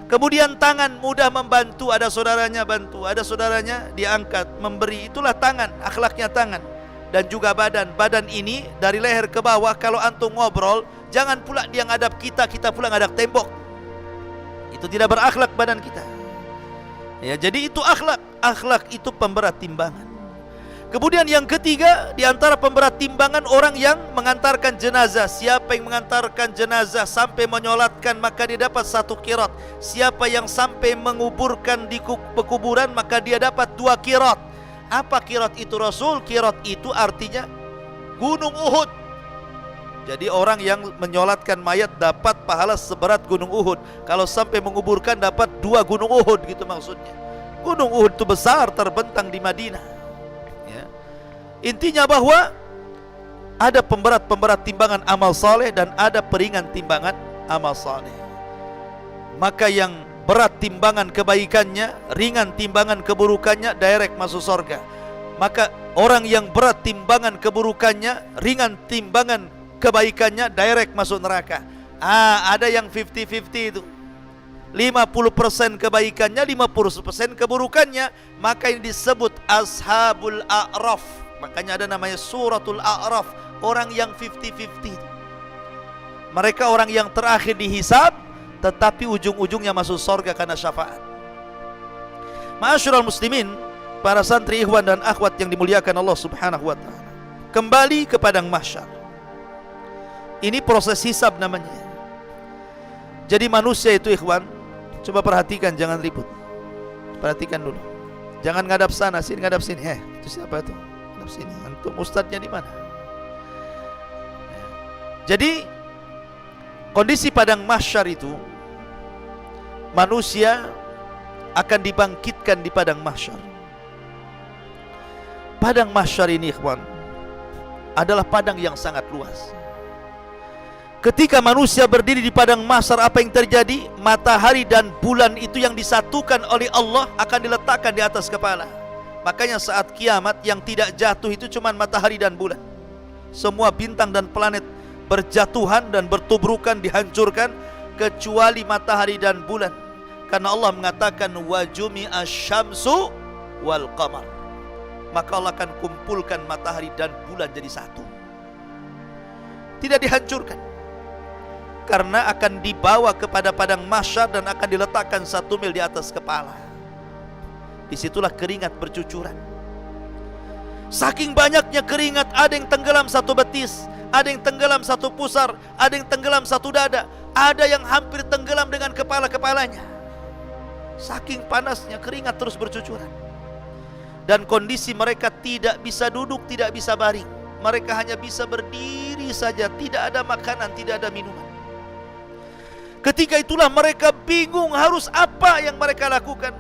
Kemudian tangan mudah membantu, ada saudaranya bantu, ada saudaranya diangkat, memberi. Itulah tangan, akhlaknya tangan. Dan juga badan. Badan ini dari leher ke bawah, kalau antum ngobrol, jangan pula dia ngadap kita, kita pula ngadap tembok. Itu tidak berakhlak badan kita ya. Jadi itu akhlak. Akhlak itu pemberat timbangan. Kemudian yang ketiga, di antara pemberat timbangan orang yang mengantarkan jenazah. Siapa yang mengantarkan jenazah sampai menyolatkan, maka dia dapat 1 qirat. Siapa yang sampai menguburkan di pekuburan, maka dia dapat 2 qirat. Apa qirat itu Rasul? Qirat itu artinya gunung Uhud. Jadi orang yang menyolatkan mayat dapat pahala seberat gunung Uhud. Kalau sampai menguburkan dapat 2 gunung Uhud, gitu maksudnya. Gunung Uhud itu besar, terbentang di Madinah. Intinya bahwa ada pemberat timbangan amal saleh dan ada peringan timbangan amal saleh. Maka yang berat timbangan kebaikannya, ringan timbangan keburukannya, direct masuk surga. Maka orang yang berat timbangan keburukannya, ringan timbangan kebaikannya, direct masuk neraka. Ada yang 50-50 itu, 50% kebaikannya, 50% keburukannya. Maka ini disebut Ashabul A'raf. Makanya ada namanya Suratul A'raf, orang yang 50-50. Mereka orang yang terakhir dihisab, tetapi ujung-ujungnya masuk surga karena syafaat. Ma'asyiral muslimin, para santri, ikhwan dan akhwat yang dimuliakan Allah Subhanahu wa taala. Kembali ke padang mahsyar. Ini proses hisab namanya. Jadi manusia itu, ikhwan, coba perhatikan, jangan ribut. Perhatikan dulu. Jangan ngadap sana, sini ngadap sini. Itu siapa itu? Ngadap sini. Antum ustadznya di mana? Jadi kondisi padang mahsyar itu, manusia akan dibangkitkan di padang mahsyar. Padang mahsyar ini, ikhwan, adalah padang yang sangat luas. Ketika manusia berdiri di padang mahsyar, apa yang terjadi? Matahari dan bulan itu yang disatukan oleh Allah akan diletakkan di atas kepala. Makanya saat kiamat yang tidak jatuh itu cuma matahari dan bulan. Semua bintang dan planet berjatuhan dan bertubrukan, dihancurkan, kecuali matahari dan bulan. Karena Allah mengatakan wajumi asyamsu wal qamar. Maka Allah akan kumpulkan matahari dan bulan jadi satu. Tidak dihancurkan. Karena akan dibawa kepada padang mahsyar dan akan diletakkan 1 mil di atas kepala. Disitulah keringat bercucuran. Saking banyaknya keringat, ada yang tenggelam 1 betis, ada yang tenggelam 1 pusar, ada yang tenggelam 1 dada, ada yang hampir tenggelam dengan kepala-kepalanya. Saking panasnya keringat terus bercucuran. Dan kondisi mereka tidak bisa duduk, tidak bisa baring. Mereka hanya bisa berdiri saja, tidak ada makanan, tidak ada minuman. Ketika itulah mereka bingung harus apa yang mereka lakukan.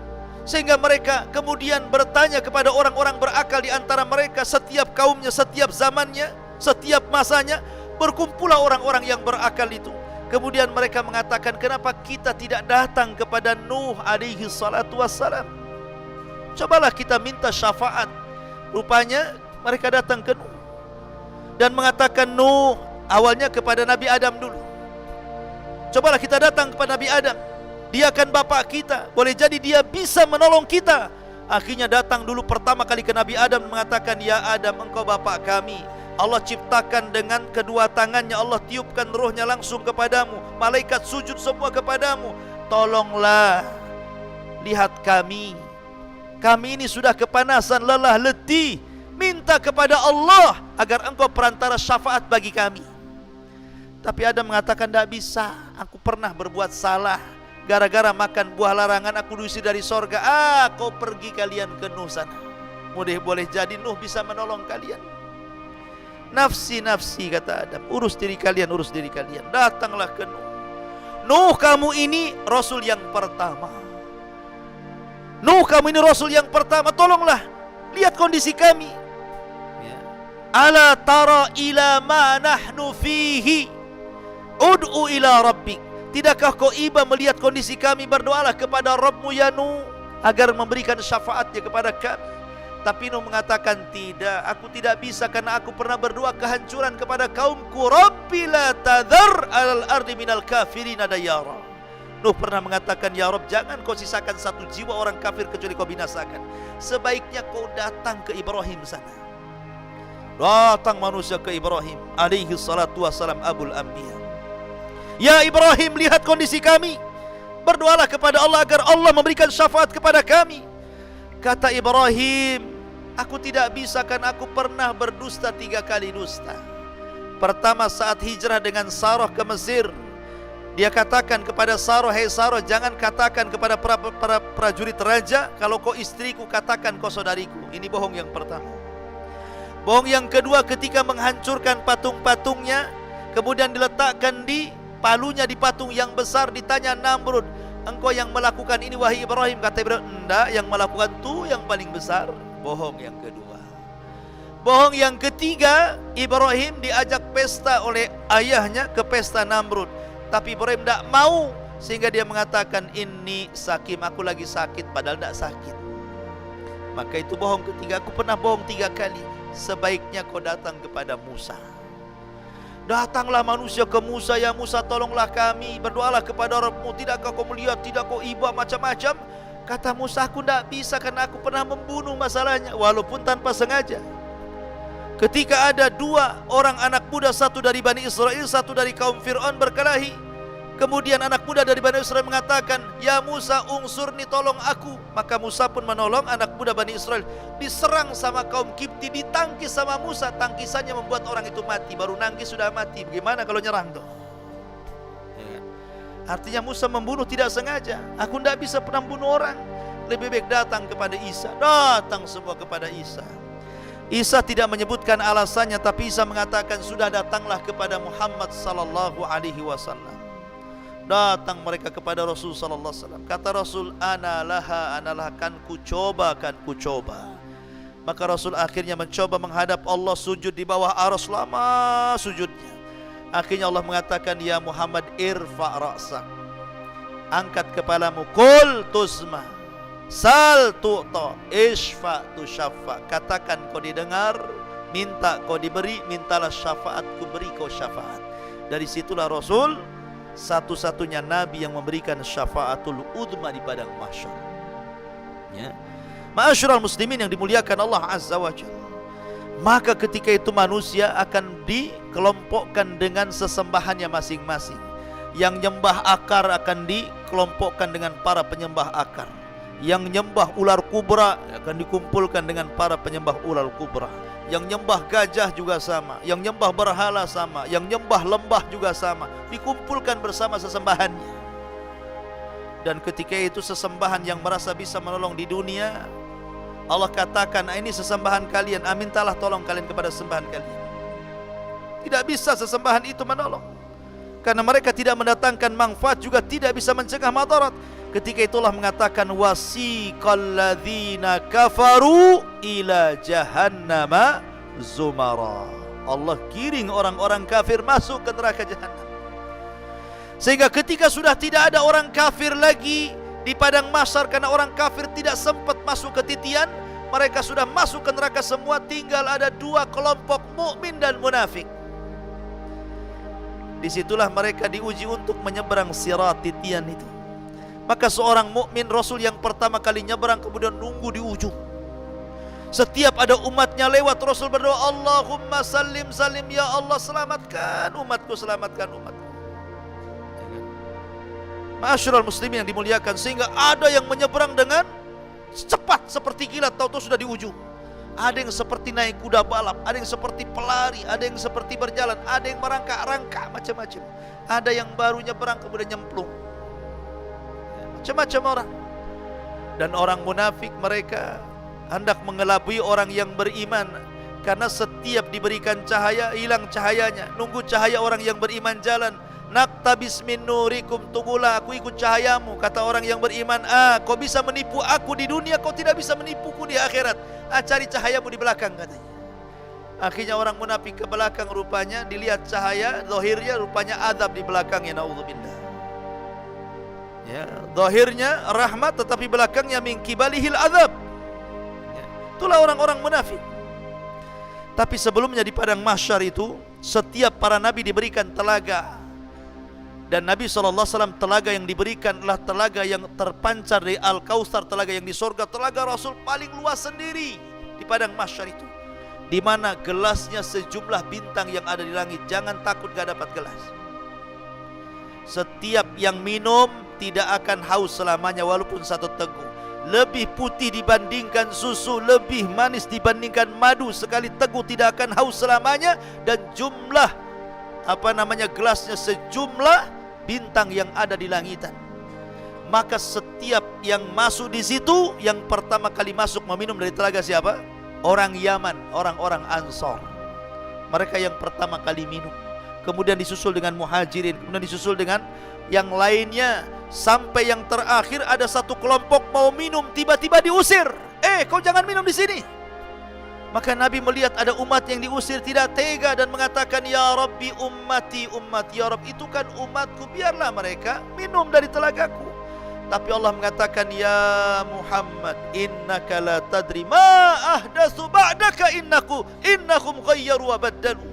Sehingga mereka kemudian bertanya kepada orang-orang berakal di antara mereka. Setiap kaumnya, setiap zamannya, setiap masanya, berkumpullah orang-orang yang berakal itu. Kemudian mereka mengatakan, kenapa kita tidak datang kepada Nuh alaihi salatu wassalam? Cobalah kita minta syafaat. Rupanya mereka datang ke Nuh dan mengatakan, Nuh, awalnya kepada Nabi Adam dulu. Cobalah kita datang kepada Nabi Adam. Dia kan bapak kita, boleh jadi dia bisa menolong kita. Akhirnya datang dulu pertama kali ke Nabi Adam, mengatakan, ya Adam, engkau bapak kami. Allah ciptakan dengan kedua tangannya, Allah tiupkan rohnya langsung kepadamu. Malaikat sujud semua kepadamu. Tolonglah, lihat kami. Kami ini sudah kepanasan, lelah, letih. Minta kepada Allah agar engkau perantara syafaat bagi kami. Tapi Adam mengatakan, tidak bisa, aku pernah berbuat salah. Gara-gara makan buah larangan aku diusir dari sorga. Kau pergi kalian ke Nuh sana. Boleh jadi Nuh bisa menolong kalian. Nafsi, kata Adam, urus diri kalian, urus diri kalian. Datanglah ke Nuh. Nuh, kamu ini Rasul yang pertama. Nuh, kamu ini Rasul yang pertama, tolonglah, lihat kondisi kami. Ala tara ila ma nahnu fihi. Ud'u ila rabbik. Tidakkah kau iba melihat kondisi kami? Berdoalah kepada Rabbmu ya Nuh, agar memberikan syafaatnya kepada kami. Tapi Nuh mengatakan, tidak, aku tidak bisa, karena aku pernah berdoa kehancuran kepada kaumku. Rabbi la tadhar alal ardi minal kafirina dayara. Nuh pernah mengatakan, ya Rabb, jangan kau sisakan 1 jiwa orang kafir kecuali kau binasakan. Sebaiknya kau datang ke Ibrahim sana. Datang manusia ke Ibrahim alaihi salatu wassalam, abul anbiya. Ya Ibrahim, lihat kondisi kami. Berdoalah kepada Allah agar Allah memberikan syafaat kepada kami. Kata Ibrahim, Aku tidak bisa karena aku pernah berdusta 3 kali dusta. Pertama saat hijrah dengan Sarah ke Mesir, dia katakan kepada Sarah, "Hei Sarah, jangan katakan kepada para prajurit raja kalau kau istriku, katakan kau saudariku." Ini bohong yang pertama. Bohong yang kedua ketika menghancurkan patung-patungnya, kemudian diletakkan di palunya di patung yang besar, ditanya Namrud, "Engkau yang melakukan ini wahai Ibrahim?" Kata Ibrahim, "Enggak, yang melakukan itu yang paling besar." Bohong yang kedua. Bohong yang ketiga, Ibrahim diajak pesta oleh ayahnya ke pesta Namrud, tapi Ibrahim tidak mau, sehingga dia mengatakan, "Ini sakim, aku lagi sakit," padahal tidak sakit. Maka itu bohong ketiga. Aku pernah bohong 3 kali. Sebaiknya kau datang kepada Musa. Datanglah manusia ke Musa, "Ya Musa, tolonglah kami, berdoalah kepada Rabbmu, tidakkah kau melihat, tidak kau iba macam-macam?" Kata Musa, "Aku tidak bisa karena aku pernah membunuh masalahnya, walaupun tanpa sengaja." Ketika ada 2 orang anak muda, satu dari Bani Israel, satu dari kaum Fir'aun berkelahi, kemudian anak muda dari Bani Israel mengatakan, "Ya Musa, ungsurni, tolong aku." Maka Musa pun menolong anak muda Bani Israel. Diserang sama kaum Kipti, ditangkis sama Musa. Tangkisannya membuat orang itu mati. Baru nangkis sudah mati. Bagaimana kalau nyerang tuh? Artinya Musa membunuh tidak sengaja. Aku tidak bisa pernah membunuh orang. Lebih baik datang kepada Isa. Datang semua kepada Isa. Isa tidak menyebutkan alasannya, tapi Isa mengatakan, "Sudah datanglah kepada Muhammad sallallahu alaihi wasallam." Datang mereka kepada Rasul sallallahu alaihi wasallam. Kata Rasul, ana laha, kan ku coba." Maka Rasul akhirnya mencoba menghadap Allah, sujud di bawah arsy, lama sujudnya. Akhirnya Allah mengatakan, "Ya Muhammad, irfa' ra'sak." Angkat kepalamu, qul tusma, sal tu'ta, ishfa' tusyaffa. Katakan kau didengar, minta kau diberi, mintalah syafaat, ku beri kau syafaat. Dari situlah Rasul satu-satunya Nabi yang memberikan syafaatul udma di padang mahsyar. Ya. Ma'asyiral muslimin yang dimuliakan Allah Azza wa Jalla. Maka ketika itu manusia akan dikelompokkan dengan sesembahannya masing-masing. Yang nyembah akar akan dikelompokkan dengan para penyembah akar. Yang nyembah ular kubra akan dikumpulkan dengan para penyembah ular kubra. Yang nyembah gajah juga sama. Yang nyembah berhala sama. Yang nyembah lembah juga sama. Dikumpulkan bersama sesembahannya. Dan ketika itu sesembahan yang merasa bisa menolong di dunia, Allah katakan, "Ini sesembahan kalian, mintalah tolong kalian kepada sesembahan kalian." Tidak bisa sesembahan itu menolong, karena mereka tidak mendatangkan manfaat, juga tidak bisa mencegah madarat. Ketika itulah mengatakan, "Wasiqal ladzina kafaru ila jahannama zumara." Allah giring orang-orang kafir masuk ke neraka jahanam. Sehingga ketika sudah tidak ada orang kafir lagi di padang mahsyar, karena orang kafir tidak sempat masuk ke titian, mereka sudah masuk ke neraka semua. Tinggal ada 2 kelompok, mukmin dan munafik. Disitulah mereka diuji untuk menyeberang sirat titian itu. Maka seorang mukmin, Rasul yang pertama kali nyeberang, kemudian nunggu di ujung. Setiap ada umatnya lewat, Rasul berdoa, "Allahumma salim salim, ya Allah, selamatkan umatku, selamatkan umatku." Ma'asyiral muslimin yang dimuliakan, sehingga ada yang menyeberang dengan cepat seperti kilat, tahu-tahu sudah di ujung. Ada yang seperti naik kuda balap, ada yang seperti pelari, ada yang seperti berjalan, ada yang merangkak-rangkak, macam-macam. Ada yang baru nyeberang kemudian nyemplung. Macam-macam orang. Dan orang munafik, mereka hendak mengelabui orang yang beriman, karena setiap diberikan cahaya, hilang cahayanya. Nunggu cahaya orang yang beriman jalan. "Naktabis min nurikum," tunggulah aku ikut cahayamu. Kata orang yang beriman, "Kau bisa menipu aku di dunia, kau tidak bisa menipuku di akhirat. Cari cahayamu di belakang," katanya. Akhirnya orang munafik ke belakang, rupanya dilihat cahaya, zahirnya rupanya azab di belakangnya, naudzubillah. Ya, zahirnya rahmat, tetapi belakangnya min kibalihil azab. Ya, itulah orang-orang munafik. Tapi sebelumnya di padang mahsyar itu, setiap para nabi diberikan telaga. Dan Nabi SAW, telaga yang diberikan adalah telaga yang terpancar dari Al-Kautsar, telaga yang di sorga. Telaga Rasul paling luas sendiri di padang mahsyar itu, di mana gelasnya sejumlah bintang yang ada di langit. Jangan takut gak dapat gelas. Setiap yang minum tidak akan haus selamanya walaupun 1 teguk. lebih putih dibandingkan susu, lebih manis dibandingkan madu, sekali teguh tidak akan haus selamanya, dan jumlah gelasnya sejumlah bintang yang ada di langitan. Maka setiap yang masuk di situ, yang pertama kali masuk meminum dari telaga siapa? Orang Yaman, orang-orang Ansor. Mereka yang pertama kali minum. Kemudian disusul dengan Muhajirin, kemudian disusul dengan yang lainnya, sampai yang terakhir ada satu kelompok mau minum, tiba-tiba diusir. Kau jangan minum di sini. Maka Nabi melihat ada umat yang diusir, tidak tega dan mengatakan, ya Rabbi ummati ummati, ya Rabb, itu kan umatku, biarlah mereka minum dari telagaku. Tapi Allah mengatakan, ya Muhammad, innaka la tadri ma ahdatsu ba'daka, innahum ghayyaru wa baddalu.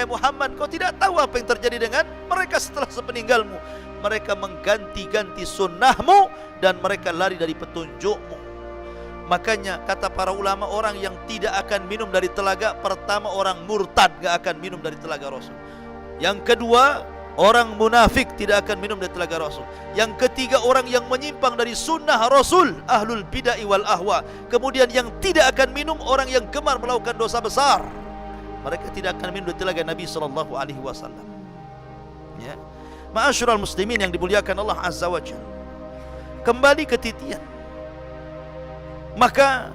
Muhammad, kau tidak tahu apa yang terjadi dengan mereka setelah sepeninggalmu. Mereka mengganti-ganti sunnahmu dan mereka lari dari petunjukmu. Makanya kata para ulama, orang yang tidak akan minum dari telaga, pertama orang murtad, gak akan minum dari telaga Rasul. Yang kedua, orang munafik tidak akan minum dari telaga Rasul. Yang ketiga, orang yang menyimpang dari sunnah Rasul, ahlul bid'ah wal ahwa. Kemudian yang tidak akan minum, orang yang gemar melakukan dosa besar. Mereka tidak akan minum dari telaga Nabi SAW. Ya. Ma'asyiral muslimin yang dimuliakan Allah Azza wa Jalla. Kembali ke titian. Maka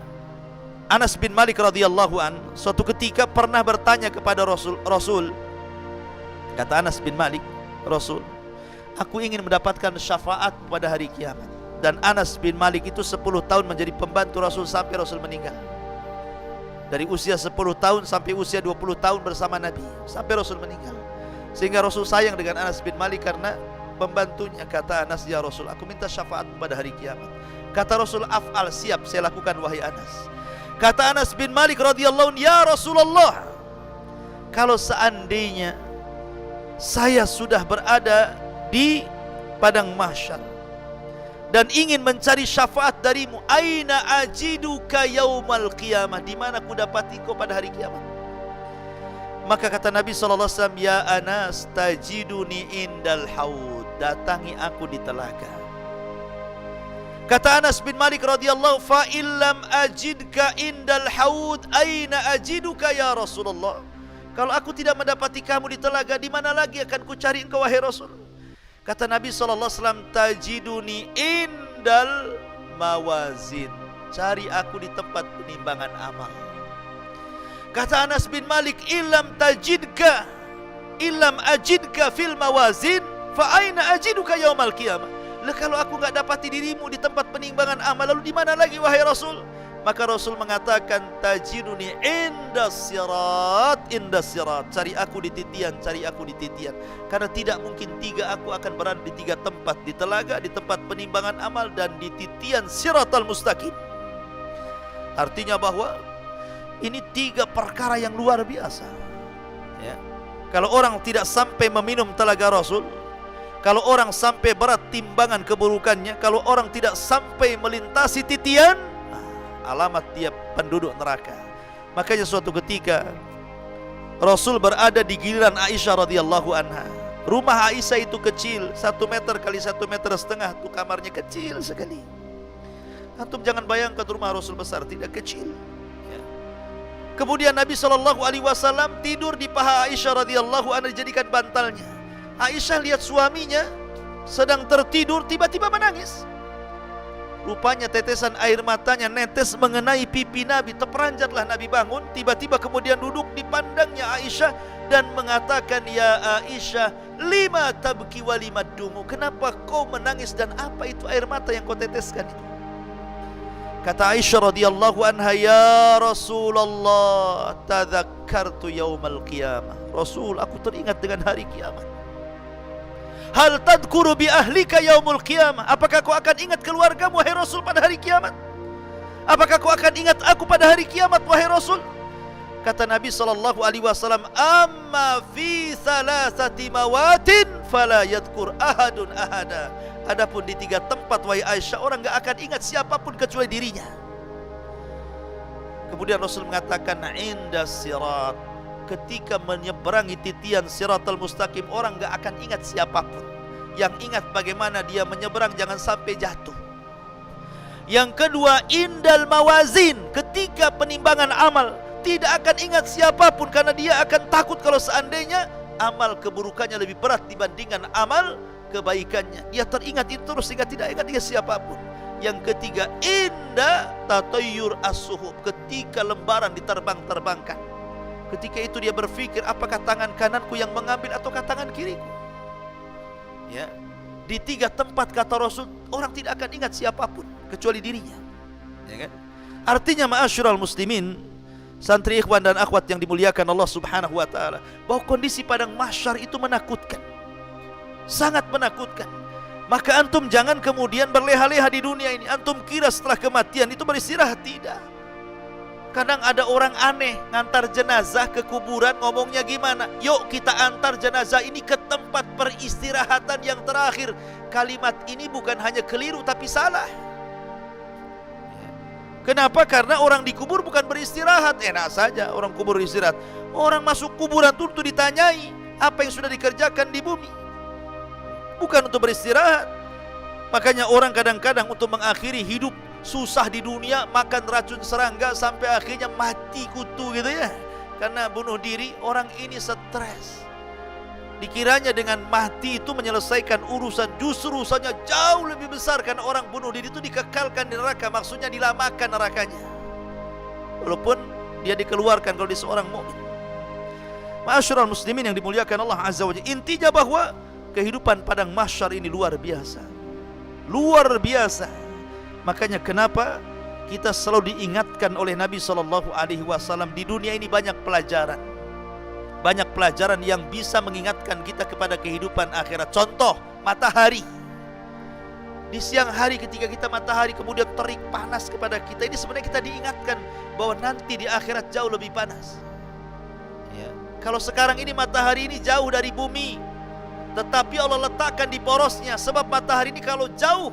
Anas bin Malik radhiyallahu an suatu ketika pernah bertanya kepada Rasul. Kata Anas bin Malik, Rasul, aku ingin mendapatkan syafaat pada hari kiamat. Dan Anas bin Malik itu 10 tahun menjadi pembantu Rasul sampai Rasul meninggal. Dari usia 10 tahun sampai usia 20 tahun bersama Nabi, sampai Rasul meninggal. Sehingga Rasul sayang dengan Anas bin Malik karena pembantunya. Kata Anas, ya Rasul, aku minta syafaat pada hari kiamat. Kata Rasul, af'al, siap, saya lakukan wahai Anas. Kata Anas bin Malik radhiyallahu anhu, ya Rasulullah, kalau seandainya saya sudah berada di padang mahsyar dan ingin mencari syafaat darimu, aina ajiduka yaumal qiyamah, di mana ku dapati kau pada hari kiamat? Maka kata Nabi SAW, ya Anas, tajiduni indal haud, datangi aku di telaga. Kata Anas bin Malik radhiyallahu, fa illam ajidka indal haud, aina ajiduka ya Rasulullah? Kalau aku tidak mendapati kamu di telaga, di mana lagi akan ku cari engkau wahai Rasul? Kata Nabi SAW, tajiduni indal mawazin, cari aku di tempat penimbangan amal. Kata Anas bin Malik, illam ajidka fil mawazin, fa aina ajiduka yaumal qiyamah? Lah kalau aku enggak dapati dirimu di tempat penimbangan amal, lalu di mana lagi wahai Rasul? Maka Rasul mengatakan, tajiduni indas sirat, cari aku di titian, cari aku di titian. Karena tidak mungkin tiga aku akan berada di tiga tempat, di telaga, di tempat penimbangan amal, dan di titian siratal mustaqim. Artinya bahwa ini tiga perkara yang luar biasa. Ya. Kalau orang tidak sampai meminum telaga Rasul, kalau orang sampai berat timbangan keburukannya, kalau orang tidak sampai melintasi titian, alamat dia penduduk neraka. Makanya suatu ketika Rasul berada di giliran Aisyah radhiyallahu anha. Rumah Aisyah itu kecil, 1 meter kali 1,5 meter, itu kamarnya kecil sekali. Antum jangan bayangkan rumah Rasul besar, tidak, kecil. Kemudian Nabi SAW tidur di paha Aisyah radhiyallahu anha, dijadikan bantalnya. Aisyah lihat suaminya sedang tertidur, tiba-tiba menangis. Rupanya tetesan air matanya netes mengenai pipi Nabi. Terperanjatlah Nabi bangun, tiba-tiba kemudian duduk di pandangnya Aisyah dan mengatakan, ya Aisyah, lima tabki wa lima dumu, kenapa kau menangis dan apa itu air mata yang kau teteskan itu? Kata Aisyah radhiyallahu anha, ya Rasulullah, tadzakartu yaumal qiyamah. Rasul, aku teringat dengan hari kiamat. Hal tadhkuru bi ahlika yaumul qiyamah? Apakah kau akan ingat keluargamu wahai Rasul pada hari kiamat? Apakah kau akan ingat aku pada hari kiamat wahai Rasul? Kata Nabi SAW, amma fi thalathati mawatin fala yadhkur ahadun ahada. Adapun di 3 tempat wahai Aisyah, orang enggak akan ingat siapapun kecuali dirinya. Kemudian Rasul mengatakan, indas sirat, ketika menyeberangi titian siratal mustaqim, orang enggak akan ingat siapapun. Yang ingat bagaimana dia menyeberang, jangan sampai jatuh. Yang kedua, indal mawazin, ketika penimbangan amal, tidak akan ingat siapapun karena dia akan takut kalau seandainya amal keburukannya lebih berat dibandingkan amal kebaikannya. Dia teringat itu terus sehingga tidak ingat dia siapapun. Yang ketiga, inda tatayyur as-suhub, ketika lembaran diterbang-terbangkan. Ketika itu dia berpikir, apakah tangan kananku yang mengambil ataukah tangan kiriku? Ya. Di 3 tempat kata Rasul, orang tidak akan ingat siapapun kecuali dirinya. Ya kan? Artinya ma'asyiral muslimin, santri ikhwan dan akhwat yang dimuliakan Allah Subhanahu wa taala, bahwa kondisi padang mahsyar itu menakutkan. Sangat menakutkan. Maka antum jangan kemudian berleha-leha di dunia ini. Antum kira setelah kematian itu beristirahat, tidak. Kadang ada orang aneh ngantar jenazah ke kuburan, ngomongnya gimana? Yuk kita antar jenazah ini ke tempat peristirahatan yang terakhir. Kalimat ini bukan hanya keliru tapi salah. Kenapa? Karena orang dikubur bukan beristirahat. Enak saja orang kubur istirahat. Orang masuk kuburan itu untuk ditanyai apa yang sudah dikerjakan di bumi, bukan untuk beristirahat. Makanya orang kadang-kadang untuk mengakhiri hidup susah di dunia, makan racun serangga sampai akhirnya mati kutu gitu ya. Karena bunuh diri, orang ini stres. Dikiranya dengan mati itu menyelesaikan urusan, justru urusannya jauh lebih besar. Karena orang bunuh diri itu dikekalkan di neraka, maksudnya dilamakan nerakanya. Walaupun dia dikeluarkan kalau dia seorang mukmin. Ma'asyiral muslimin yang dimuliakan Allah Azza wa Jalla, intinya bahwa kehidupan padang mahsyar ini luar biasa. Luar biasa. Makanya kenapa kita selalu diingatkan oleh Nabi SAW, di dunia ini banyak pelajaran. Banyak pelajaran yang bisa mengingatkan kita kepada kehidupan akhirat. Contoh, matahari. Di siang hari ketika kita matahari kemudian terik panas kepada kita, ini sebenarnya kita diingatkan bahwa nanti di akhirat jauh lebih panas. Ya. Kalau sekarang ini matahari ini jauh dari bumi, tetapi Allah letakkan di porosnya. Sebab matahari ini kalau jauh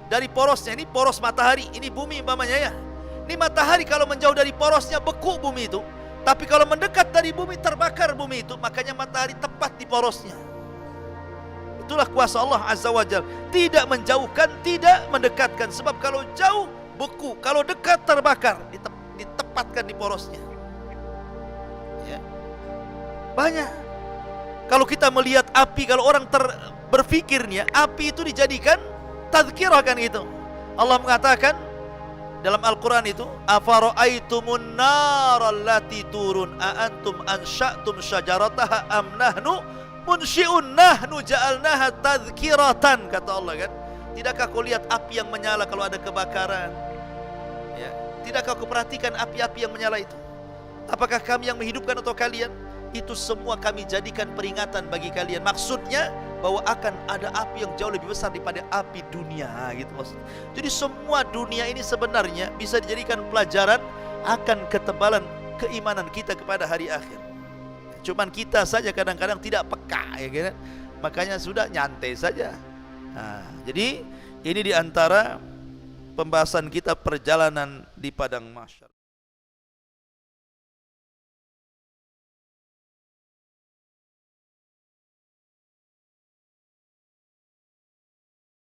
dari porosnya, ini poros matahari, ini bumi umpamanya ya. Ini matahari kalau menjauh dari porosnya beku bumi itu. Tapi kalau mendekat dari bumi terbakar bumi itu. Makanya matahari tepat di porosnya. Itulah kuasa Allah Azza wa Jalla. Tidak menjauhkan, tidak mendekatkan. Sebab kalau jauh beku, kalau dekat terbakar. Ditempatkan di porosnya. Ya. Banyak. Kalau kita melihat api, kalau orang berpikirnya api itu dijadikan tadzkirah kan gitu. Allah mengatakan dalam Al-Quran itu, afara'aitumun naral lati turun a antum ansha'tum syajarataha am nahnu munsyi'un nahnu ja'alnaha tadzkiratan, kata Allah kan. Tidakkah kau lihat api yang menyala kalau ada kebakaran? Ya. Tidakkah kau perhatikan api-api yang menyala itu? Apakah kami yang menghidupkan atau kalian? Itu semua kami jadikan peringatan bagi kalian. Maksudnya bahwa akan ada api yang jauh lebih besar daripada api dunia gitu maksudnya. Jadi semua dunia ini sebenarnya bisa dijadikan pelajaran akan ketebalan keimanan kita kepada hari akhir. Cuman kita saja kadang-kadang tidak peka ya kan. Makanya sudah nyantai saja. Nah, jadi ini diantara pembahasan kita perjalanan di padang mahsyar.